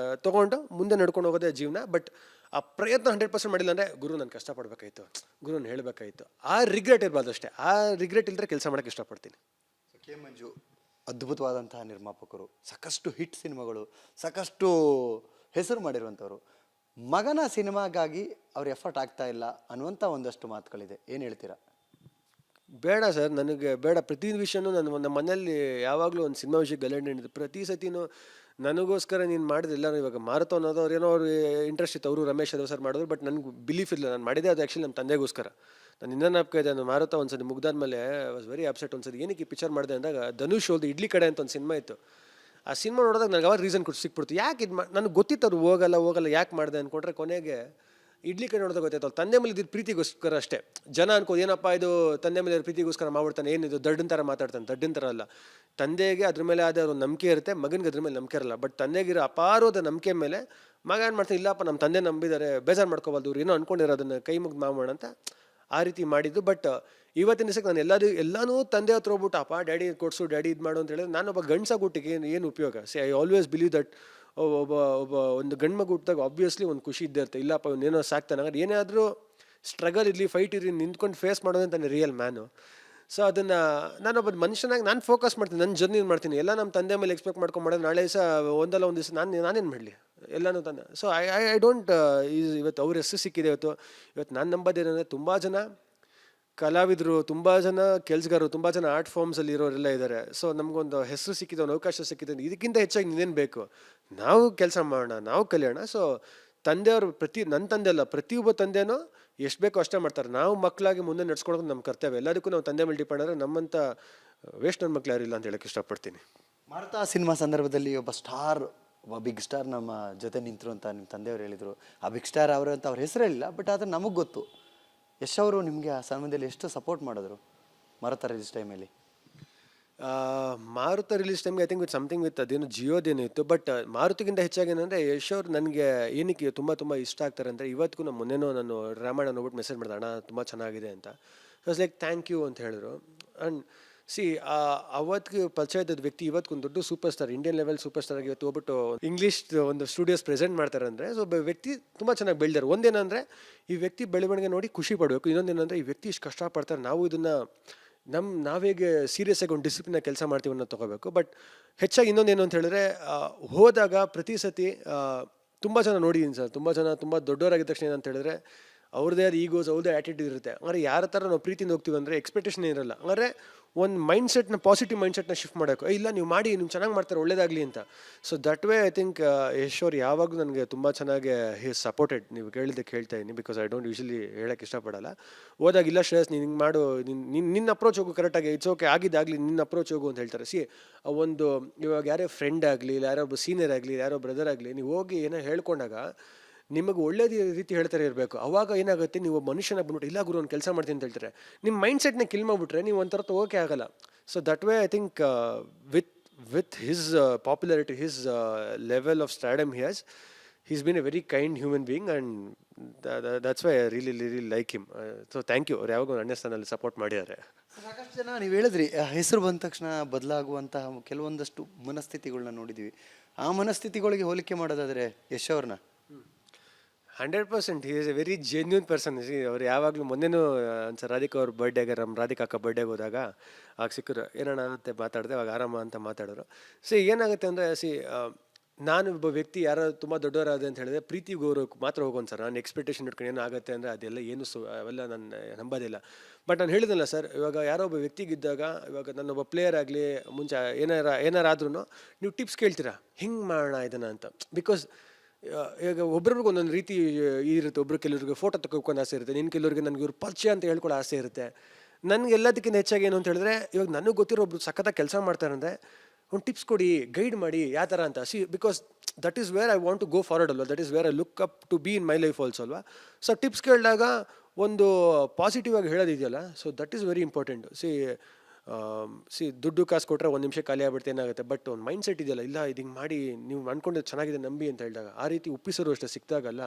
ತೊಗೊಂಡು ಮುಂದೆ ನಡ್ಕೊಂಡು ಹೋಗೋದೇ ಜೀವನ. ಬಟ್ ಆ ಪ್ರಯತ್ನ 100% ಮಾಡಿಲ್ಲ ಅಂದರೆ, ಗುರು ನಾನು ಕಷ್ಟಪಡಬೇಕಾಯ್ತು, ಗುರು ನಾನು ಹೇಳಬೇಕಾಯ್ತು, ಆ ರಿಗ್ರೆಟ್ ಇರಬಾರ್ದು ಅಷ್ಟೇ. ಆ ರಿಗ್ರೆಟ್ ಇಲ್ಲದ್ರೆ ಕೆಲಸ ಮಾಡೋಕ್ಕೆ ಇಷ್ಟಪಡ್ತೀನಿ. ಕೆ ಮಂಜು ಅದ್ಭುತವಾದಂತಹ ನಿರ್ಮಾಪಕರು, ಸಾಕಷ್ಟು ಹಿಟ್ ಸಿನಿಮಾಗಳು, ಸಾಕಷ್ಟು ಹೆಸರು ಮಾಡಿರುವಂಥವ್ರು. ಮಗನ ಸಿನಿಮಾಗಾಗಿ ಅವ್ರ ಎಫರ್ಟ್ ಆಗ್ತಾ ಇಲ್ಲ ಅನ್ನುವಂಥ ಒಂದಷ್ಟು ಮಾತುಗಳಿದೆ, ಏನು ಹೇಳ್ತೀರಾ? ಬೇಡ ಸರ್, ನನಗೆ ಬೇಡ. ಪ್ರತಿ ವಿಷಯನೂ ನಮ್ಮ ಮನೆಯಲ್ಲಿ ಯಾವಾಗಲೂ ಒಂದು ಸಿನಿಮಾ ವಿಷಯ ಗಲಾಟೆ ನಡೆದು ಪ್ರತಿ ಸತಿನೂ ನನಗೋಸ್ಕರ ನೀನು ಮಾಡಿದ್ರಿಲ್ಲ. ಇವಾಗ ಮಾರುತ ಅನ್ನೋದು ಅವ್ರು ಏನೋ ಅವ್ರು ಇಂಟ್ರೆಸ್ಟ್ ಇತ್ತು, ಅವರು ರಮೇಶ್ ಅದು ಸರ್ ಮಾಡಿದ್ರು. ಬಟ್ ನನಗೆ ಬಿಲೀಫ್ ಇಲ್ಲ, ನಾನು ಮಾಡಿದೆ ಅದು ಆ್ಯಕ್ಚುಲಿ ನಮ್ಮ ತಂದೆಗೋಸ್ಕರ. ನಾನು ಇನ್ನೂ ನಾಪ್ಕ ಇದೆ, ನಾನು ಮಾರುತ ಒಂದ್ಸತಿ ಮುಗ್ದಾದ್ಮೇಲೆ ವಾಸ್ ವೆರಿ ಅಪ್ಸೆಟ್. ಒಂದ್ಸತಿ ಏನಕ್ಕೆ ಈ ಪಿಕ್ಚರ್ ಮಾಡಿದೆ ಅಂದಾಗ, ಧನುಷ್ ಅವ್ರದ್ದು ಇಡ್ಲಿ ಕಡೆ ಅಂತ ಒಂದು ಸಿನಿಮಾ ಇತ್ತು. ಆ ಸಿನಿಮಾ ನೋಡಿದಾಗ ನನಗೆ ಅವಾಗ ರೀಸನ್ ಕೊಟ್ಟು ಸಿಕ್ಬಿಡ್ತು, ಯಾಕೆ ಇದು ನನಗೆ ಗೊತ್ತಿತ್ತು ಅವ್ರು ಹೋಗಲ್ಲ ಯಾಕೆ ಮಾಡಿದೆ ಅಂದ್ಕೊಂಡ್ರೆ, ಕೊನೆಗೆ ಇಡ್ಲಿ ಕಡೆ ನೋಡಿದಾಗ ಗೊತ್ತಾಯ್ತು ತಂದೆ ಮೇಲೆ ಇದ್ದಿದ್ದು ಪ್ರೀತಿಗೋಸ್ಕರ ಅಷ್ಟೇ. ಜನ ಅನ್ಕೋದು ಏನಪ್ಪ ಇದು ತಂದೆ ಮೇಲೆ ಪ್ರೀತಿಗೋಸ್ಕರ ಮಾಡ್ಬಿಡ್ತಾನೆ, ಏನಿದು ದಡ್ಡನ ಥರ ಮಾತಾಡ್ತಾನೆ. ದಡ್ಡನ ಥರ ಅಲ್ಲ. ತಂದೆಗೆ ಅದ್ರ ಮೇಲೆ ಆದ ಒಂದು ನಂಬಿಕೆ ಇರುತ್ತೆ, ಮಗನಿಗೆ ಅದ್ರ ಮೇಲೆ ನಂಬಿಕೆ ಇರಲ್ಲ. ಬಟ್ ತಂದೆಗಿರೋ ಅಪಾರವಾದ ನಂಬಿಕೆ ಮೇಲೆ ಮಗ ಏನು ಮಾಡ್ತಾನೆ, ಇಲ್ಲಪ್ಪ ನಮ್ಮ ತಂದೆ ನಂಬಿದ್ದಾರೆ, ಬೇಜಾರು ಮಾಡ್ಕೋಬಾರ್ದು, ಇವ್ರು ಏನೋ ಅನ್ಕೊಂಡಿರೋದನ್ನು ಕೈ ಮುಗ್ದು ಮಾಡೋಣ ಅಂತ ಆ ರೀತಿ ಮಾಡಿದ್ದು. ಬಟ್ ಇವತ್ತಿನ ದಿವಸಕ್ಕೆ ನಾನು ಎಲ್ಲನೂ ತಂದೆ ಹತ್ರ ಹೋಗ್ಬಿಟ್ಟು, ಅಪ್ಪ ಡ್ಯಾಡಿ ಕೊಡಿಸು, ಡ್ಯಾಡಿ ಇದು ಮಾಡು ಅಂತ ಹೇಳಿದ್ರೆ, ನಾನೊಬ್ಬ ಗಂಡ್ಸಾಗುಟ್ಟಿಗೆ ಏನು ಉಪಯೋಗ? ಐ ಆಲ್ವೇಸ್ ಬಿಲೀವ್ ದಟ್ ಒಂದು ಗಂಡು ಮಗು ಹುಟ್ಟಿದಾಗ ಆಬ್ವಿಯಸ್ಲಿ ಒಂದು ಖುಷಿ ಇದ್ದೇ ಇರುತ್ತೆ. ಇಲ್ಲಪ್ಪ ಇವನೇನೋ ಸಾಕ್ತಾನೆ, ಹಾಗಾದ್ರೆ ಏನಾದರೂ ಸ್ಟ್ರಗಲ್ ಇರಲಿ, ಫೈಟ್ ಇರಲಿ, ನಿಂತ್ಕೊಂಡು ಫೇಸ್ ಮಾಡೋದಂತಾನೆ ರಿಯಲ್ ಮ್ಯಾನು. ಸೊ ಅದನ್ನು ನಾನೊಬ್ಬ ಮನುಷ್ಯನಾಗಿ ನಾನು ಫೋಕಸ್ ಮಾಡ್ತೀನಿ, ನನ್ನ ಜರ್ನಿ ಮಾಡ್ತೀನಿ. ಎಲ್ಲ ನಮ್ಮ ತಂದೆ ಮೇಲೆ ಎಕ್ಸ್ಪೆಕ್ಟ್ ಮಾಡ್ಕೊಂಡು ಮಾಡೋದು, ನಾಳೆ ದಿವಸ ಒಂದಲ್ಲ ಒಂದು ದಿವಸ ನಾನೇನು ಮಾಡಲಿ ಎಲ್ಲನೂ ತಂದೆ. ಸೊ ಐ ಡೋಂಟ್ ಇವತ್ತು ಅವ್ರ ಹೆಸರು ಸಿಕ್ಕಿದೆ. ಇವತ್ತು ನಾನು ನಂಬೋದೇನೆಂದರೆ, ತುಂಬ ಜನ ಕಲಾವಿದರು, ತುಂಬ ಜನ ಕೆಲಸಗಾರರು, ತುಂಬ ಜನ ಆರ್ಟ್ ಫಾರ್ಮ್ಸಲ್ಲಿ ಇರೋರೆಲ್ಲ ಇದ್ದಾರೆ. ಸೊ ನಮಗೊಂದು ಹೆಸರು ಸಿಕ್ಕಿದೆ, ಒಂದು ಅವಕಾಶ ಸಿಕ್ಕಿದೆ, ಇದಕ್ಕಿಂತ ಹೆಚ್ಚಾಗಿ ನೀನೇನು ಬೇಕು? ನಾವು ಕೆಲಸ ಮಾಡೋಣ, ನಾವು ಕಲಿಯೋಣ. ಸೊ ತಂದೆಯವರು ನನ್ನ ತಂದೆ ಅಲ್ಲ, ಪ್ರತಿಯೊಬ್ಬ ತಂದೆನೂ ಎಷ್ಟು ಬೇಕೋ ಅಷ್ಟೇ ಮಾಡ್ತಾರೆ. ನಾವು ಮಕ್ಕಳಾಗಿ ಮುಂದೆ ನಡ್ಸ್ಕೊಳೋದು ನಮ್ಮ ಕರ್ತವ್ಯ. ಎಲ್ಲದಕ್ಕೂ ನಾವು ತಂದೆ ಮೇಲೆ ಡಿಪೆಂಡ್ ಆದರೆ ನಮ್ಮಂಥ ವೇಸ್ಟ್ ನನ್ನ ಮಕ್ಳು ಯಾರಿಲ್ಲ ಅಂತ ಹೇಳಕ್ಕೆ ಇಷ್ಟಪಡ್ತೀನಿ. ಮಾರುತ ಸಿನಿಮಾ ಸಂದರ್ಭದಲ್ಲಿ ಒಬ್ಬ ಸ್ಟಾರ್, ಒಬ್ಬ ಬಿಗ್ ಸ್ಟಾರ್ ನಮ್ಮ ಜೊತೆ ನಿಂತರು ಅಂತ ನಿಮ್ಮ ತಂದೆಯವರು ಹೇಳಿದರು. ಆ ಬಿಗ್ ಸ್ಟಾರ್ ಅವರು ಅಂತ ಅವ್ರ ಹೆಸರು ಹೇಳಿಲ್ಲ, ಬಟ್ ಆದರೆ ನಮಗೆ ಗೊತ್ತು. ಯಶ್ ಅವರು ನಿಮಗೆ ಆ ಸಮಯದಲ್ಲಿ ಎಷ್ಟು ಸಪೋರ್ಟ್ ಮಾಡಿದ್ರು ಮಾರುತ ರಿಲೀಸ್ ಟೈಮಲ್ಲಿ? ಮಾರುತ ರಿಲೀಸ್ ಟೈಮ್ಗೆ I think with something with ಅದೇನು ಜಿಯೋದೇನು ಇತ್ತು. ಬಟ್ ಮಾರುತಿಗಿಂತ ಹೆಚ್ಚಾಗಿ ಏನಂದರೆ, ಯಶ್ ಅವ್ರು ನನಗೆ ಏನಕ್ಕೆ ತುಂಬ ಇಷ್ಟ ಆಗ್ತಾರೆ ಅಂದರೆ, ಇವತ್ತಿಗೂ ನಮ್ಮ ಮೊನ್ನೆನೋ ನಾನು ರಾಮಾಯಣ ನೋಡ್ಬಿಟ್ಟು ಮೆಸೇಜ್ ಮಾಡಿದೆ, ಅಣ್ಣ ತುಂಬ ಚೆನ್ನಾಗಿದೆ ಅಂತ. ವಾಸ್ ಲೈಕ್ ಥ್ಯಾಂಕ್ ಯು ಅಂತ ಹೇಳಿದ್ರು. ಆ್ಯಂಡ್ ಸಿ ಅವತ್ತಿಗೆ ಪರಿಚಯ ಇದ್ದ ವ್ಯಕ್ತಿ ಇವತ್ತಿಗೊಂದು ದೊಡ್ಡ super star, Indian level super star ಆಗಿ ಇವತ್ತು ಹೋಗ್ಬಿಟ್ಟು ಇಂಗ್ಲೀಷ್ ಒಂದು ಸ್ಟುಡಿಯೋಸ್ ಪ್ರೆಸೆಂಟ್ ಮಾಡ್ತಾರೆ ಅಂದರೆ, ಸೊ ಒಬ್ಬ ವ್ಯಕ್ತಿ ತುಂಬ ಚೆನ್ನಾಗಿ ಬೆಳೆದಾರೆ. ಒಂದೇನಂದರೆ ಈ ವ್ಯಕ್ತಿ ಬೆಳವಣಿಗೆ ನೋಡಿ ಖುಷಿ ಪಡಬೇಕು. ಇನ್ನೊಂದೇನಂದರೆ ಈ ವ್ಯಕ್ತಿ ಇಷ್ಟು ಕಷ್ಟಪಡ್ತಾರೆ, ನಾವು ಇದನ್ನು ನಾವೇಗೆ ಸೀರಿಯಸ್ ಆಗಿ ಒಂದು ಡಿಸಿಪ್ಲಿನಾಗಿ ಕೆಲಸ ಮಾಡ್ತೀವಿ ಅನ್ನೋದು ತೊಗೋಬೇಕು. ಬಟ್ ಹೆಚ್ಚಾಗಿ ಇನ್ನೊಂದೇನು ಅಂತ ಹೇಳಿದ್ರೆ, ಹೋದಾಗ ಪ್ರತಿ ಸತಿ ತುಂಬ ಜನ ನೋಡಿದ್ದೀನಿ ಸರ್, ತುಂಬ ದೊಡ್ಡವರಾಗಿದ್ದ ತಕ್ಷಣ ಏನಂತ ಹೇಳಿದ್ರೆ, ಅವ್ರದ್ದೇ ಆದ ಈಗೋಸ್, ಅವ್ರದ್ದೇ ಆ್ಯಟಿಟ್ಯೂಡ್ ಇರುತ್ತೆ. ಅಂದರೆ ಯಾರ ಥರ ನಾವು ಪ್ರೀತಿಯಿಂದ ಹೋಗ್ತೀವಿ ಅಂದರೆ ಎಕ್ಸ್ಪೆಕ್ಟೇಷನ್ ಇರಲ್ಲ. ಅಂದರೆ ಒಂದು ಮೈಂಡ್ಸೆಟ್ನ, ಪಾಸಿಟಿವ್ ಮೈಂಡ್ಸೆಟ್ನ ಶಿಫ್ಟ್ ಮಾಡೋಕೆ, ಇಲ್ಲ ನೀವು ಮಾಡಿ, ನೀವು ಚೆನ್ನಾಗಿ ಮಾಡ್ತಾರೆ, ಒಳ್ಳೇದಾಗಲಿ ಅಂತ. So that way I think Yash ಅವ್ರು ಯಾವಾಗಲೂ ನನಗೆ ತುಂಬ ಚೆನ್ನಾಗಿ ಹಿ ಸಪೋರ್ಟೆಡ್. ನೀವು ಕೇಳಿದ್ದಕ್ಕೆ ಹೇಳ್ತಾ ಇದ್ದೀನಿ, ಬಿಕಾಸ್ ಐ ಡೋಂಟ್ ಯೂಶಲಿ ಹೇಳೋಕ್ಕೆ ಇಷ್ಟಪಡಲ್ಲ. ಹೋದಾಗ ಇಲ್ಲ ಶ್ರೇಯಸ್ ನೀನು ಹಿಂಗೆ ಮಾಡು, ನಿನ್ನ ಅಪ್ರೋಚ್ ಹೋಗು ಕರೆಕ್ಟಾಗಿ, ಇಟ್ಸ್ ಓಕೆ, ಆಗಿದ್ದಾಗಲಿ ನಿನ್ನ ಅಪ್ರೋಚ್ ಹೋಗು ಅಂತ ಹೇಳ್ತಾರೆ. ಸಿ ಒಂದು ಇವಾಗ ಯಾರೇ ಫ್ರೆಂಡ್ ಆಗಲಿ, ಇಲ್ಲ ಯಾರೋ ಒಬ್ಬ ಸೀನಿಯರ್ ಆಗಲಿ, ಯಾರೋ ಬ್ರದರ್ ಆಗಲಿ, ನೀವು ಹೋಗಿ ಏನೋ ಹೇಳ್ಕೊಂಡಾಗ ನಿಮಗೆ ಒಳ್ಳೇದು ರೀತಿ ಹೇಳ್ತಾರೆ ಇರಬೇಕು. ಅವಾಗ ಏನಾಗುತ್ತೆ, ನೀವು ಮನುಷ್ಯನ ಬಂದ್ಬಿಟ್ಟು ಇಲ್ಲ ಗುರು ಒಂದು ಕೆಲಸ ಮಾಡ್ತೀನಿ ಅಂತ ಹೇಳ್ತಾರೆ, ನಿಮ್ಮ ಮೈಂಡ್ ಸೆಟ್ನ ಕಿಲ್ ಮಾಡಿಬಿಟ್ರೆ ನೀವು ಒಂಥರ ಓಕೆ ಆಗಲ್ಲ. So that way I think with his popularity, his level of stardom he's been a very kind human being, and that's why I really like him. So thank you. ಅವ್ರು ಯಾವಾಗ ಒಂದು ಅಣ್ಣಸ್ಥಾನಲ್ಲಿ support ಮಾಡಿದ್ದಾರೆ. ಸಾಕಷ್ಟು ಜನ ನೀವು ಹೇಳಿದ್ರಿ, ಹೆಸರು ಬಂದ ತಕ್ಷಣ ಬದಲಾಗುವಂತಹ ಕೆಲವೊಂದಷ್ಟು ಮನಸ್ಥಿತಿಗಳನ್ನ ನೋಡಿದ್ದೀವಿ. ಆ ಮನಸ್ಥಿತಿಗಳಿಗೆ ಹೋಲಿಕೆ ಮಾಡೋದಾದರೆ ಯಶ್ ಅವ್ರನ್ನ 100% he is a very genuine person. ಅವ್ರು ಯಾವಾಗಲೂ ಮೊನ್ನೆನೂ ಒಂದ್ಸಲ ರಾಧಿಕಾ ಅವ್ರ ಬರ್ಡೇಗೆ, ನಮ್ಮ ರಾಧಿಕಾ ಅಕ್ಕ ಬರ್ಡೇಗೆ ಹೋದಾಗ ಆಗ ಸಿಕ್ಕರು, ಏನಣ್ಣ ಅಂತ ಮಾತಾಡಿದೆ, ಅವಾಗ ಆರಾಮ ಅಂತ ಮಾತಾಡೋರು. ಏನಾಗುತ್ತೆ ಅಂದರೆ, ನಾನು ಒಬ್ಬ ವ್ಯಕ್ತಿ ಯಾರು ತುಂಬ ದೊಡ್ಡವರಾದೆ ಅಂತ ಹೇಳಿದ್ರೆ ಪ್ರೀತಿ ಗೌರವಕ್ಕೆ ಮಾತ್ರ ಹೋಗೋನು ಸರ್. ನಾನು ಎಕ್ಸ್ಪೆಕ್ಟೇಷನ್ ಇಟ್ಕೊಂಡು ಏನೋ ಆಗುತ್ತೆ ಅಂದರೆ ಅದೆಲ್ಲ ಏನು ಅವೆಲ್ಲ ನಾನು ನಂಬೋದಿಲ್ಲ. ಬಟ್ ನಾನು ಹೇಳಿದ್ನಲ್ಲ ಸರ್, ಇವಾಗ ಯಾರೋ ಒಬ್ಬ ವ್ಯಕ್ತಿಗಿದ್ದಾಗ, ಇವಾಗ ನನ್ನೊಬ್ಬ ಪ್ಲೇಯರ್ ಆಗಲಿ, ಮುಂಚೆ ಏನಾರಾದ್ರೂ ನೀವು ಟಿಪ್ಸ್ ಕೇಳ್ತೀರಾ, ಹಿಂಗೆ ಮಾಡೋಣ ಇದನ್ನು ಅಂತ. ಬಿಕಾಸ್ ಈಗ ಒಬ್ರಿಗೂ ಒಂದೊಂದು ರೀತಿ ಇರುತ್ತೆ. ಒಬ್ರು ಕೆಲವ್ರಿಗೆ ಫೋಟೋ ತಗೋಕೊಂಡು ಆಸೆ ಇರುತ್ತೆ, ನಿನ್ನ ಕೆಲವ್ರಿಗೆ ನನಗೆ ಇವ್ರು ಪರಿಚಯ ಅಂತ ಹೇಳ್ಕೊಳ್ಳೋ ಆಸೆ ಇರುತ್ತೆ. ನನಗೆ ಎಲ್ಲದಕ್ಕಿಂತ ಹೆಚ್ಚಾಗಿ ಏನು ಅಂತ ಹೇಳಿದ್ರೆ, ಇವಾಗ ನನಗೆ ಗೊತ್ತಿರೋ ಒಬ್ರು ಸಖತ್ತಾಗಿ ಕೆಲಸ ಮಾಡ್ತಾರಂದರೆ ಒಂದು ಟಿಪ್ಸ್ ಕೊಡಿ, ಗೈಡ್ ಮಾಡಿ ಯಾವ ಥರ ಅಂತ. Because that is where I want to go forward ಅಲ್ವಾ, that is where I look up to be in my life also ಅಲ್ವಾ. ಸೊ ಟಿಪ್ಸ್ ಕೇಳಿದಾಗ ಒಂದು ಪಾಸಿಟಿವ್ ಆಗಿ ಹೇಳೋದಿದೆಯಲ್ಲ, so that is very important. ದುಡ್ಡು ಕಾಸು ಕೊಟ್ಟರೆ ಒಂದು ನಿಮಿಷ ಖಾಲಿ ಆಗ್ಬಿಡುತ್ತೆ ಏನಾಗುತ್ತೆ, ಬಟ್ ಒಂದು ಮೈಂಡ್ ಸೆಟ್ ಇದೆಯಲ್ಲ, ಇಲ್ಲ ಇದು ಹಿಂಗೆ ಮಾಡಿ ನೀವು ಅಂದ್ಕೊಂಡು ಚೆನ್ನಾಗಿದೆ ನಂಬಿ ಅಂತ ಹೇಳಿದಾಗ, ಆ ರೀತಿ ಉಪ್ಪಿಸೋರು ಅಷ್ಟೇ ಸಿಕ್ಕಿದಾಗಲ್ಲ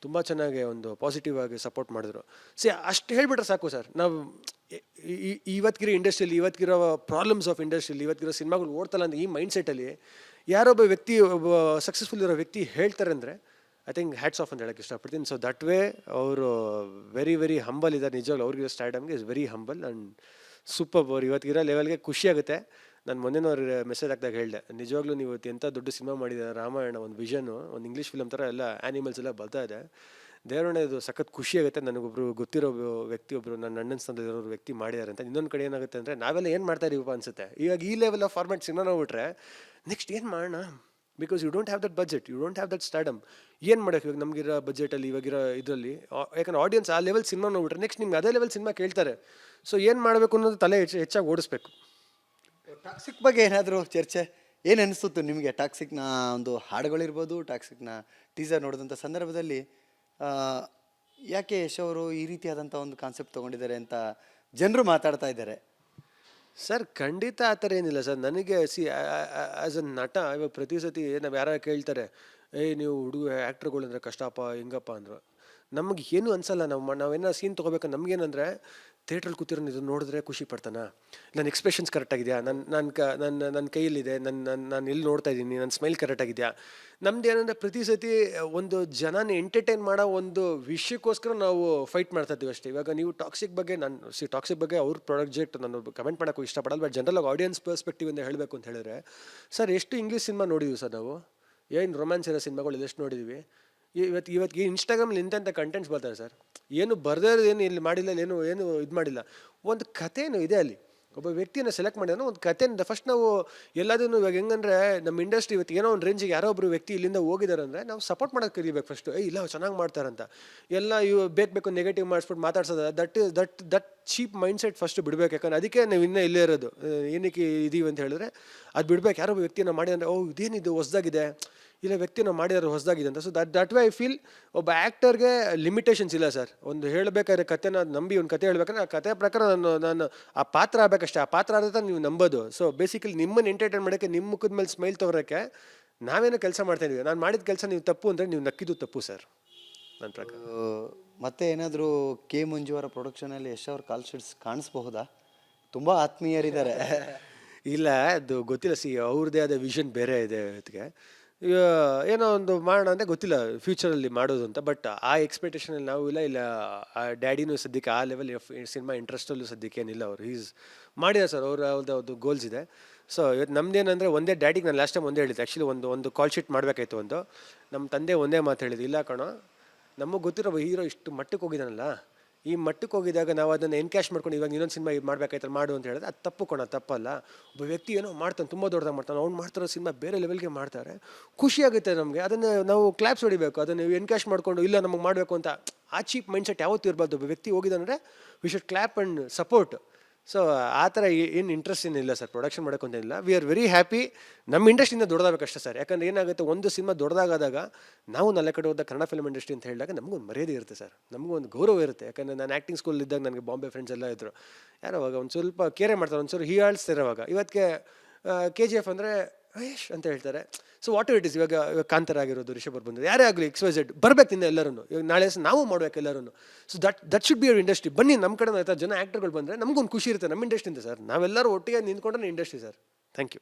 ತುಂಬ ಚೆನ್ನಾಗಿ ಒಂದು ಪಾಸಿಟಿವ್ ಆಗಿ ಸಪೋರ್ಟ್ ಮಾಡಿದ್ರು. ಅಷ್ಟು ಹೇಳಿಬಿಟ್ರೆ ಸಾಕು ಸರ್. ನಾವು ಇವತ್ತಿಗಿರೋ ಇಂಡಸ್ಟ್ರಿಯಲ್ಲಿ, ಇವತ್ತಿಗಿರೋ ಪ್ರಾಬ್ಲಮ್ಸ್ ಆಫ್ ಇಂಡಸ್ಟ್ರಿಯಲ್ಲಿ, ಇವತ್ತಿಗಿರೋ ಸಿನಿಮಾಗಳು ಓಡ್ತಲ್ಲ ಅಂತ ಈ ಮೈಂಡ್ ಸೆಟ್ಟಲ್ಲಿ ಯಾರೊಬ್ಬ ವ್ಯಕ್ತಿ, ಒಬ್ಬ ಸಕ್ಸಸ್ಫುಲ್ ಇರೋ ವ್ಯಕ್ತಿ ಹೇಳ್ತಾರೆ ಅಂದರೆ ಐ ಥಿಂಕ್ ಹ್ಯಾಟ್ಸ್ ಆಫ್ ಅಂತ ಹೇಳಕ್ಕೆ ಇಷ್ಟಪಡ್ತೀನಿ. ಸೊ ದಟ್ ವೇ ಅವರು ವೆರಿ ವೆರಿ ಹಂಬಲ್ ಇದ್ದಾರೆ. ನಿಜವಾಗ್ಲೂ ಅವ್ರಿಗೆ ಸ್ಟಾರ್ಡಮ್ಗೆ is very humble and super. ಅವ್ರು ಇವತ್ತಿಗಿರೋ ಲೆವೆಲ್ಗೆ ಖುಷಿ ಆಗುತ್ತೆ. ನಾನು ಮೊನ್ನೆನವ್ರು ಮೆಸೇಜ್ ಹಾಕಿದಾಗ ಹೇಳಿದೆ, ನಿಜವಾಗ್ಲೂ ನೀವು ಎಂಥ ದೊಡ್ಡ ಸಿನಿಮಾ ಮಾಡಿದ್ದಾರೆ, ರಾಮಾಯಣ ಒಂದು ವಿಷನು, ಒಂದು ಇಂಗ್ಲೀಷ್ ಫಿಲಮ್ ಥರ ಎಲ್ಲ ಆ್ಯನಿಮಲ್ಸ್ ಎಲ್ಲ ಬರ್ತಾ ಇದೆ. ದೇವರಣ್ಣ ಇದು ಸಖತ್ ಖುಷಿ ಆಗುತ್ತೆ. ನನಗೊಬ್ರು ಗೊತ್ತಿರೋ ವ್ಯಕ್ತಿ, ಒಬ್ಬರು ನನ್ನ ಅಣ್ಣನ ಸ್ಥಾನದಲ್ಲಿರೋ ವ್ಯಕ್ತಿ ಮಾಡಿದ್ದಾರೆ ಅಂತ. ಇನ್ನೊಂದು ಕಡೆ ಏನಾಗುತ್ತೆ ಅಂದರೆ, ನಾವೆಲ್ಲ ಏನು ಮಾಡ್ತಾ ಇದೀವಪ್ಪ ಅನಿಸುತ್ತೆ. ಇವಾಗ ಈ ಲೆವೆಲ್ ಆಫ್ ಫಾರ್ಮ್ಯಾಟ್ ಸಿನಿಮಾ ನೋಡ್ಬಿಟ್ರೆ ನೆಕ್ಸ್ಟ್ ಏನು ಮಾಡೋಣ, because you don't have that budget, you don't have that stardom. ಏನು ಮಾಡೋಕ್ಕೆ ಇವಾಗ ನಮಗಿರೋ ಬಜೆಟಲ್ಲಿ, ಇವಾಗಿರೋ ಇದರಲ್ಲಿ, ಯಾಕಂದ್ರೆ ಆಡಿಯನ್ಸ್ ಆ ಲೆವೆಲ್ ಸಿನಿಮಾ ನೋಡ್ಬಿಟ್ರೆ ನೆಕ್ಸ್ಟ್ ನಿಮ್ಗೆ ಅದೇ ಲೆವೆಲ್ ಸಿನಿಮಾ ಕೇಳ್ತಾರೆ. ಸೊ ಏನು ಮಾಡಬೇಕು ಅನ್ನೋದು ತಲೆ ಹೆಚ್ಚಾಗಿ ಓಡಿಸ್ಬೇಕು. ಟಾಕ್ಸಿಕ್ ಬಗ್ಗೆ ಏನಾದರೂ ಚರ್ಚೆ ಏನು ಅನಿಸುತ್ತು ನಿಮಗೆ? ಟಾಕ್ಸಿಕ್ನ ಒಂದು ಹಾಡುಗಳಿರ್ಬೋದು, ಟಾಕ್ಸಿಕ್ನ ಟೀಸರ್ ನೋಡಿದಂಥ ಸಂದರ್ಭದಲ್ಲಿ ಯಾಕೆ ಯಶ್ ಅವರು ಈ ರೀತಿಯಾದಂಥ ಒಂದು ಕಾನ್ಸೆಪ್ಟ್ ತೊಗೊಂಡಿದ್ದಾರೆ ಅಂತ ಜನರು ಮಾತಾಡ್ತಾ ಇದ್ದಾರೆ. ಸರ್ ಖಂಡಿತ ಆ ಥರ ಏನಿಲ್ಲ ಸರ್. ನನಗೆ ಆ್ಯಸ್ ಅ ನಟ ಇವಾಗ ಪ್ರತಿ ಸತಿ ನಾವು ಯಾರು ಕೇಳ್ತಾರೆ, ನೀವು ಹುಡುಗ ಆ್ಯಕ್ಟ್ರುಗಳು ಅಂದರೆ ಕಷ್ಟಪ್ಪ ಹಿಂಗಪ್ಪ ಅಂದರು. ನಮಗೆ ಏನೂ ಅನ್ಸಲ್ಲ. ನಾವೇನೋ ಸೀನ್ ತೊಗೋಬೇಕು, ನಮಗೇನಂದರೆ ಥಿಯೇಟ್ರಲ್ಲಿ ಕೂತಿರೋ ಇದನ್ನು ನೋಡಿದ್ರೆ ಖುಷಿ ಪಡ್ತಾನ, ನನ್ನ ಎಕ್ಸ್ಪ್ರೆಷನ್ಸ್ ಕರೆಕ್ಟಾಗಿದೆಯಾ, ನನ್ನ ಕೈಯಲ್ಲಿದೆ, ನಾನು ಎಲ್ಲಿ ನೋಡ್ತಾ ಇದ್ದೀನಿ, ನನ್ನ ಸ್ಮೈಲ್ ಕರೆಕ್ಟಾಗಿದೆಯಾ. ನಮ್ದು ಏನಂದರೆ ಪ್ರತಿ ಸತಿ ಒಂದು ಜನನ ಎಂಟರ್ಟೈನ್ ಮಾಡೋ ಒಂದು ವಿಷಯಕ್ಕೋಸ್ಕರ ನಾವು ಫೈಟ್ ಮಾಡ್ತಾ ಇದ್ದೀವಿ ಅಷ್ಟೇ. ಇವಾಗ ನೀವು ಟಾಕ್ಸಿಕ್ ಬಗ್ಗೆ ಟಾಕ್ಸಿಕ್ ಬಗ್ಗೆ ಅವ್ರ ಪ್ರಾಜೆಕ್ಟ್ ನಾನು ಕಮೆಂಟ್ ಮಾಡೋಕ್ಕೂ ಇಷ್ಟಪಡಲ್ಲ, ಬಟ್ ಜನರಲ್ ಆಡಿಯನ್ಸ್ ಪರ್ಸ್ಪೆಕ್ಟಿವ್ ಇಂದ ಹೇಳಬೇಕು ಅಂತ ಹೇಳಿದ್ರೆ, ಸರ್ ಎಷ್ಟು ಇಂಗ್ಲೀಷ್ ಸಿನಿಮಾ ನೋಡಿದ್ವಿ ಸರ್ ನಾವು, ಏನು ರೊಮ್ಯಾನ್ಸ್ ಇರೋ ಸಿನಿಮಾಗಳು ಎಷ್ಟು ನೋಡಿದ್ವಿ. ಇವತ್ತಿಗೆ ಇನ್ಸ್ಟಾಗ್ರಾಮಲ್ಲಿ ಇಂಥ ಕಂಟೆಂಟ್ಸ್ ಬರ್ತಾರೆ ಸರ್, ಏನು ಬರ್ದೇ ಏನು ಇಲ್ಲಿ ಮಾಡಿಲ್ಲ, ಏನು ಇದು ಮಾಡಿಲ್ಲ. ಒಂದು ಕಥೆನೂ ಇದೆ ಅಲ್ಲಿ, ಒಬ್ಬ ವ್ಯಕ್ತಿಯನ್ನು ಸೆಲೆಕ್ಟ್ ಮಾಡಿದ್ರೆ ಒಂದು ಕಥೆಯಿಂದ ಫಸ್ಟ್ ನಾವು ಎಲ್ಲದನ್ನು. ಇವಾಗ ಹೆಂಗಂದ್ರೆ ನಮ್ಮ ಇಂಡಸ್ಟ್ರಿ ಇವತ್ತು ಏನೋ ಒಂದು ರೇಂಜಿಗೆ ಯಾರೋ ಒಬ್ಬರು ವ್ಯಕ್ತಿ ಇಲ್ಲಿಂದ ಹೋಗಿದ್ದಾರೆ ಅಂದರೆ ನಾವು ಸಪೋರ್ಟ್ ಮಾಡೋಕೆ ಕಲಿಬೇಕು ಫಸ್ಟು. ಇಲ್ಲ ಚೆನ್ನಾಗಿ ಮಾಡ್ತಾರಂತ ಎಲ್ಲ ಇವು ಬೇಕು ನೆಗೆಟಿವ್ ಮಾಡಿಸ್ಬಿಟ್ಟು ಮಾತಾಡ್ಸೋದು, that cheap mindset first ಬಿಡಬೇಕು. ಯಾಕಂದ್ರೆ ಅದಕ್ಕೆ ನಾವು ಇನ್ನೂ ಇಲ್ಲೇ ಇರೋದು, ಏನಕ್ಕೆ ಇದೀವಿ ಅಂತ ಹೇಳಿದ್ರೆ ಅದು ಬಿಡಬೇಕು. ಯಾರೋ ಒಬ್ಬ ವ್ಯಕ್ತಿನ ಮಾಡಿದ್ರೆ ಇದೇನಿದು ಹೊಸದಾಗಿದೆ, ಇಲ್ಲ ವ್ಯಕ್ತಿನ ಮಾಡಿದಾರೆ ಹೊಸದಾಗಿದೆ ಅಂತ. So that way I feel ಒಬ್ಬ ಆ್ಯಕ್ಟರ್ಗೆ ಲಿಮಿಟೇಷನ್ಸ್ ಇಲ್ಲ ಸರ್. ಒಂದು ಹೇಳಬೇಕಾದ್ರೆ ಕಥೆನ ನಂಬಿ ಒಂದು ಕತೆ ಹೇಳ್ಬೇಕಾದ್ರೆ ಆ ಕತೆ ಪ್ರಕಾರ ನಾನು ಆ ಪಾತ್ರ ಆಗಬೇಕಷ್ಟೇ, ಆ ಪಾತ್ರ ಆದ್ರೆ ನೀವು ನಂಬೋದು. ಸೊ ಬೇಸಿಕಲಿ ನಿಮ್ಮನ್ನು ಎಂಟರ್ಟೈನ್ ಮಾಡೋಕ್ಕೆ, ನಿಮ್ಮ ಮುಖದ ಮೇಲೆ ಸ್ಮೈಲ್ ತಗೋರೋಕ್ಕೆ ನಾವೇನೋ ಕೆಲಸ ಮಾಡ್ತಾಯಿದ್ದೀವಿ. ನಾನು ಮಾಡಿದ ಕೆಲಸ ನೀವು ತಪ್ಪು ಅಂದರೆ ನೀವು ನಕ್ಕಿದ್ದು ತಪ್ಪು ಸರ್ ನನ್ನ ಪ್ರಕಾರ. ಮತ್ತೆ ಏನಾದರೂ ಕೆ ಮಂಜು ಅವರ ಪ್ರೊಡಕ್ಷನಲ್ಲಿ ಯಶ್ ಅವ್ರ ಕಾಲ್ ಶೀಟ್ಸ್ ಕಾಣಿಸ್ಬಹುದಾ? ತುಂಬ ಆತ್ಮೀಯರಿದ್ದಾರೆ. ಇಲ್ಲ ಅದು ಗೊತ್ತಿಲ್ಲ. ಅವ್ರದ್ದೇ ಆದ ವಿಷನ್ ಬೇರೆ ಇದೆ ಅದಕ್ಕೆ. ಏನೋ ಒಂದು ಮಾಡೋಣ ಅಂತ ಗೊತ್ತಿಲ್ಲ ಫ್ಯೂಚರಲ್ಲಿ ಮಾಡೋದು ಅಂತ. ಬಟ್ ಆ ಎಕ್ಸ್ಪೆಕ್ಟೇಷನಲ್ಲಿ ನಾವು ಇಲ್ಲ ಆ ಡ್ಯಾಡಿನೂ ಸದ್ಯಕ್ಕೆ ಆ ಲೆವೆಲ್ ಸಿನಿಮಾ ಇಂಟ್ರೆಸ್ಟಲ್ಲೂ ಸದ್ಯಕ್ಕೆ ಏನಿಲ್ಲ. ಅವರು ಮಾಡಿದ್ದಾರೆ ಸರ್, ಅವ್ರದ್ದು ಗೋಲ್ಸ್ ಇದೆ. ಸೊ ಇವತ್ತು ನಮ್ದೇನಂದರೆ ಒಂದೇ ಡ್ಯಾಡಿಗೆ ನಾನು ಲಾಸ್ಟ್ ಟೈಮ್ ಒಂದೇ ಹೇಳಿದ್ದೆ, ಆ್ಯಕ್ಚುಲಿ ಒಂದು ಕಾಲ್ ಶೀಟ್ ಮಾಡಬೇಕಾಯ್ತು. ನಮ್ಮ ತಂದೆ ಒಂದೇ ಮಾತು ಹೇಳಿದ್ದು, ಇಲ್ಲ ಕಣೋ ನಮಗೆ ಗೊತ್ತಿರೋ ಹೀರೋ ಇಷ್ಟು ಮಟ್ಟಕ್ಕೆ ಹೋಗಿದ್ದಾನಲ್ಲ, ಈ ಮಟ್ಟಕ್ಕೆ ಹೋಗಿದಾಗ ನಾವು ಅದನ್ನು ಎನ್ಕ್ಯಾಶ್ ಮಾಡ್ಕೊಂಡು ಇವಾಗ ಇನ್ನೊಂದು ಸಿನಿಮಾ ಮಾಡಬೇಕಾಯ್ತಲ್ಲ ಮಾಡು ಅಂತ ಹೇಳಿದ್ರೆ ಅದು ತಪ್ಪು ಕಣ, ತಪ್ಪಲ್ಲ. ಒಬ್ಬ ವ್ಯಕ್ತಿ ಏನೋ ಮಾಡ್ತಾನೆ, ತುಂಬ ದೊಡ್ಡದಾಗಿ ಮಾಡ್ತಾನೆ, ಅವ್ನು ಮಾಡ್ತಾರೋ ಸಿನಿಮಾ ಬೇರೆ ಲೆವೆಲ್ಗೆ ಮಾಡ್ತಾರೆ, ಖುಷಿಯಾಗುತ್ತೆ ನಮಗೆ. ಅದನ್ನು ನಾವು ಕ್ಲಾಪ್ಸ್ ಹೊಡಿಬೇಕು, ಅದನ್ನು ಎನ್ಕ್ಯಾಶ್ ಮಾಡಿಕೊಂಡು ಇಲ್ಲ ನಮಗೆ ಮಾಡಬೇಕು ಅಂತ ಆ ಚೀಪ್ ಮೈಂಡ್ ಸೆಟ್ ಯಾವತ್ತೂ ಇರಬಾರ್ದು. ಒಬ್ಬ ವ್ಯಕ್ತಿ ಹೋಗಿದ್ದಾನಂದರೆ we should clap and support. So ಆ ಥರ ಏನು ಇಂಟ್ರೆಸ್ಟ್ ಏನಿಲ್ಲ ಸರ್ ಪ್ರೊಡಕ್ಷನ್ ಮಾಡೋಕ್ಕಂತೇನಿಲ್ಲ. We are very happy. ನಮ್ಮ ಇಂಡಸ್ಟ್ರಿಯಿಂದ ದೊಡ್ಡದಾಗಬೇಕಷ್ಟೇ ಸರ್. ಯಾಕಂದರೆ ಏನಾಗುತ್ತೆ, ಒಂದು ಸಿನಿಮಾ ದೊಡ್ಡದಾಗಾದಾಗ ನಾವು ನಾಲ್ಕು ಕಡೆ ಹೋದಾಗ ಕನ್ನಡ ಫಿಲ್ಮ್ ಇಂಡಸ್ಟ್ರಿ ಅಂತ ಹೇಳಿದಾಗ ನಮಗೊಂದು ಮರ್ಯಾದೆ ಇರುತ್ತೆ ಸರ್, ನಮಗೊಂದು ಗೌರವ ಇರುತ್ತೆ. ಯಾಕಂದರೆ ನಾನು ಆ್ಯಕ್ಟಿಂಗ್ ಸ್ಕೂಲ್ ಇದ್ದಾಗ ನನಗೆ ಬಾಂಬೆ ಫ್ರೆಂಡ್ಸ್ ಎಲ್ಲ ಇದ್ದರು, ಯಾರೋ ಅವಾಗ ಒಂದು ಸ್ವಲ್ಪ ಕೇರೆ ಮಾಡ್ತಾರೆ, ಒಂದು ಸ್ವಲ್ಪ ಹೀಯಾಳಿಸ್ತಿರೋವಾಗ. ಇವತ್ತಿಗೆ KGF ಅಂದರೆ ಯಶ್ ಅಂತ ಹೇಳ್ತಾರೆ. ಸೊ ವಾಟ್ ಇಟ್ ಇಸ್, ಇವಾಗ ಕಾಂತಾರ ಆಗಿರೋದು, ರಿಷಬ್ ಬಂದರು, ಯಾರೇ ಆಗಲಿ XYZ ಬರಬೇಕು ನಿನ್ನ ಎಲ್ಲರೂ. ಇವಾಗ ನಾಳೆ ನಾವು ಮಾಡ್ಬೇಕು ಎಲ್ಲರೂ. So that should be our industry. ಬನ್ನಿ ನಮ್ಮ ಕಡೆ ಜನ ಆ್ಯಕ್ಟರ್ಗಳು ಬಂದರೆ ನಮಗೊಂದು ಖುಷಿ ಇರುತ್ತೆ ನಮ್ಮ ಇಂಡಸ್ಟ್ರಿಯಿಂದ ಸರ್. ನಾವೆಲ್ಲರೂ ಒಟ್ಟಿಗೆ ನಿಂತ್ಕೊಂಡ್ರೆ ಇಂಡಸ್ಟ್ರಿ ಸರ್. Thank you.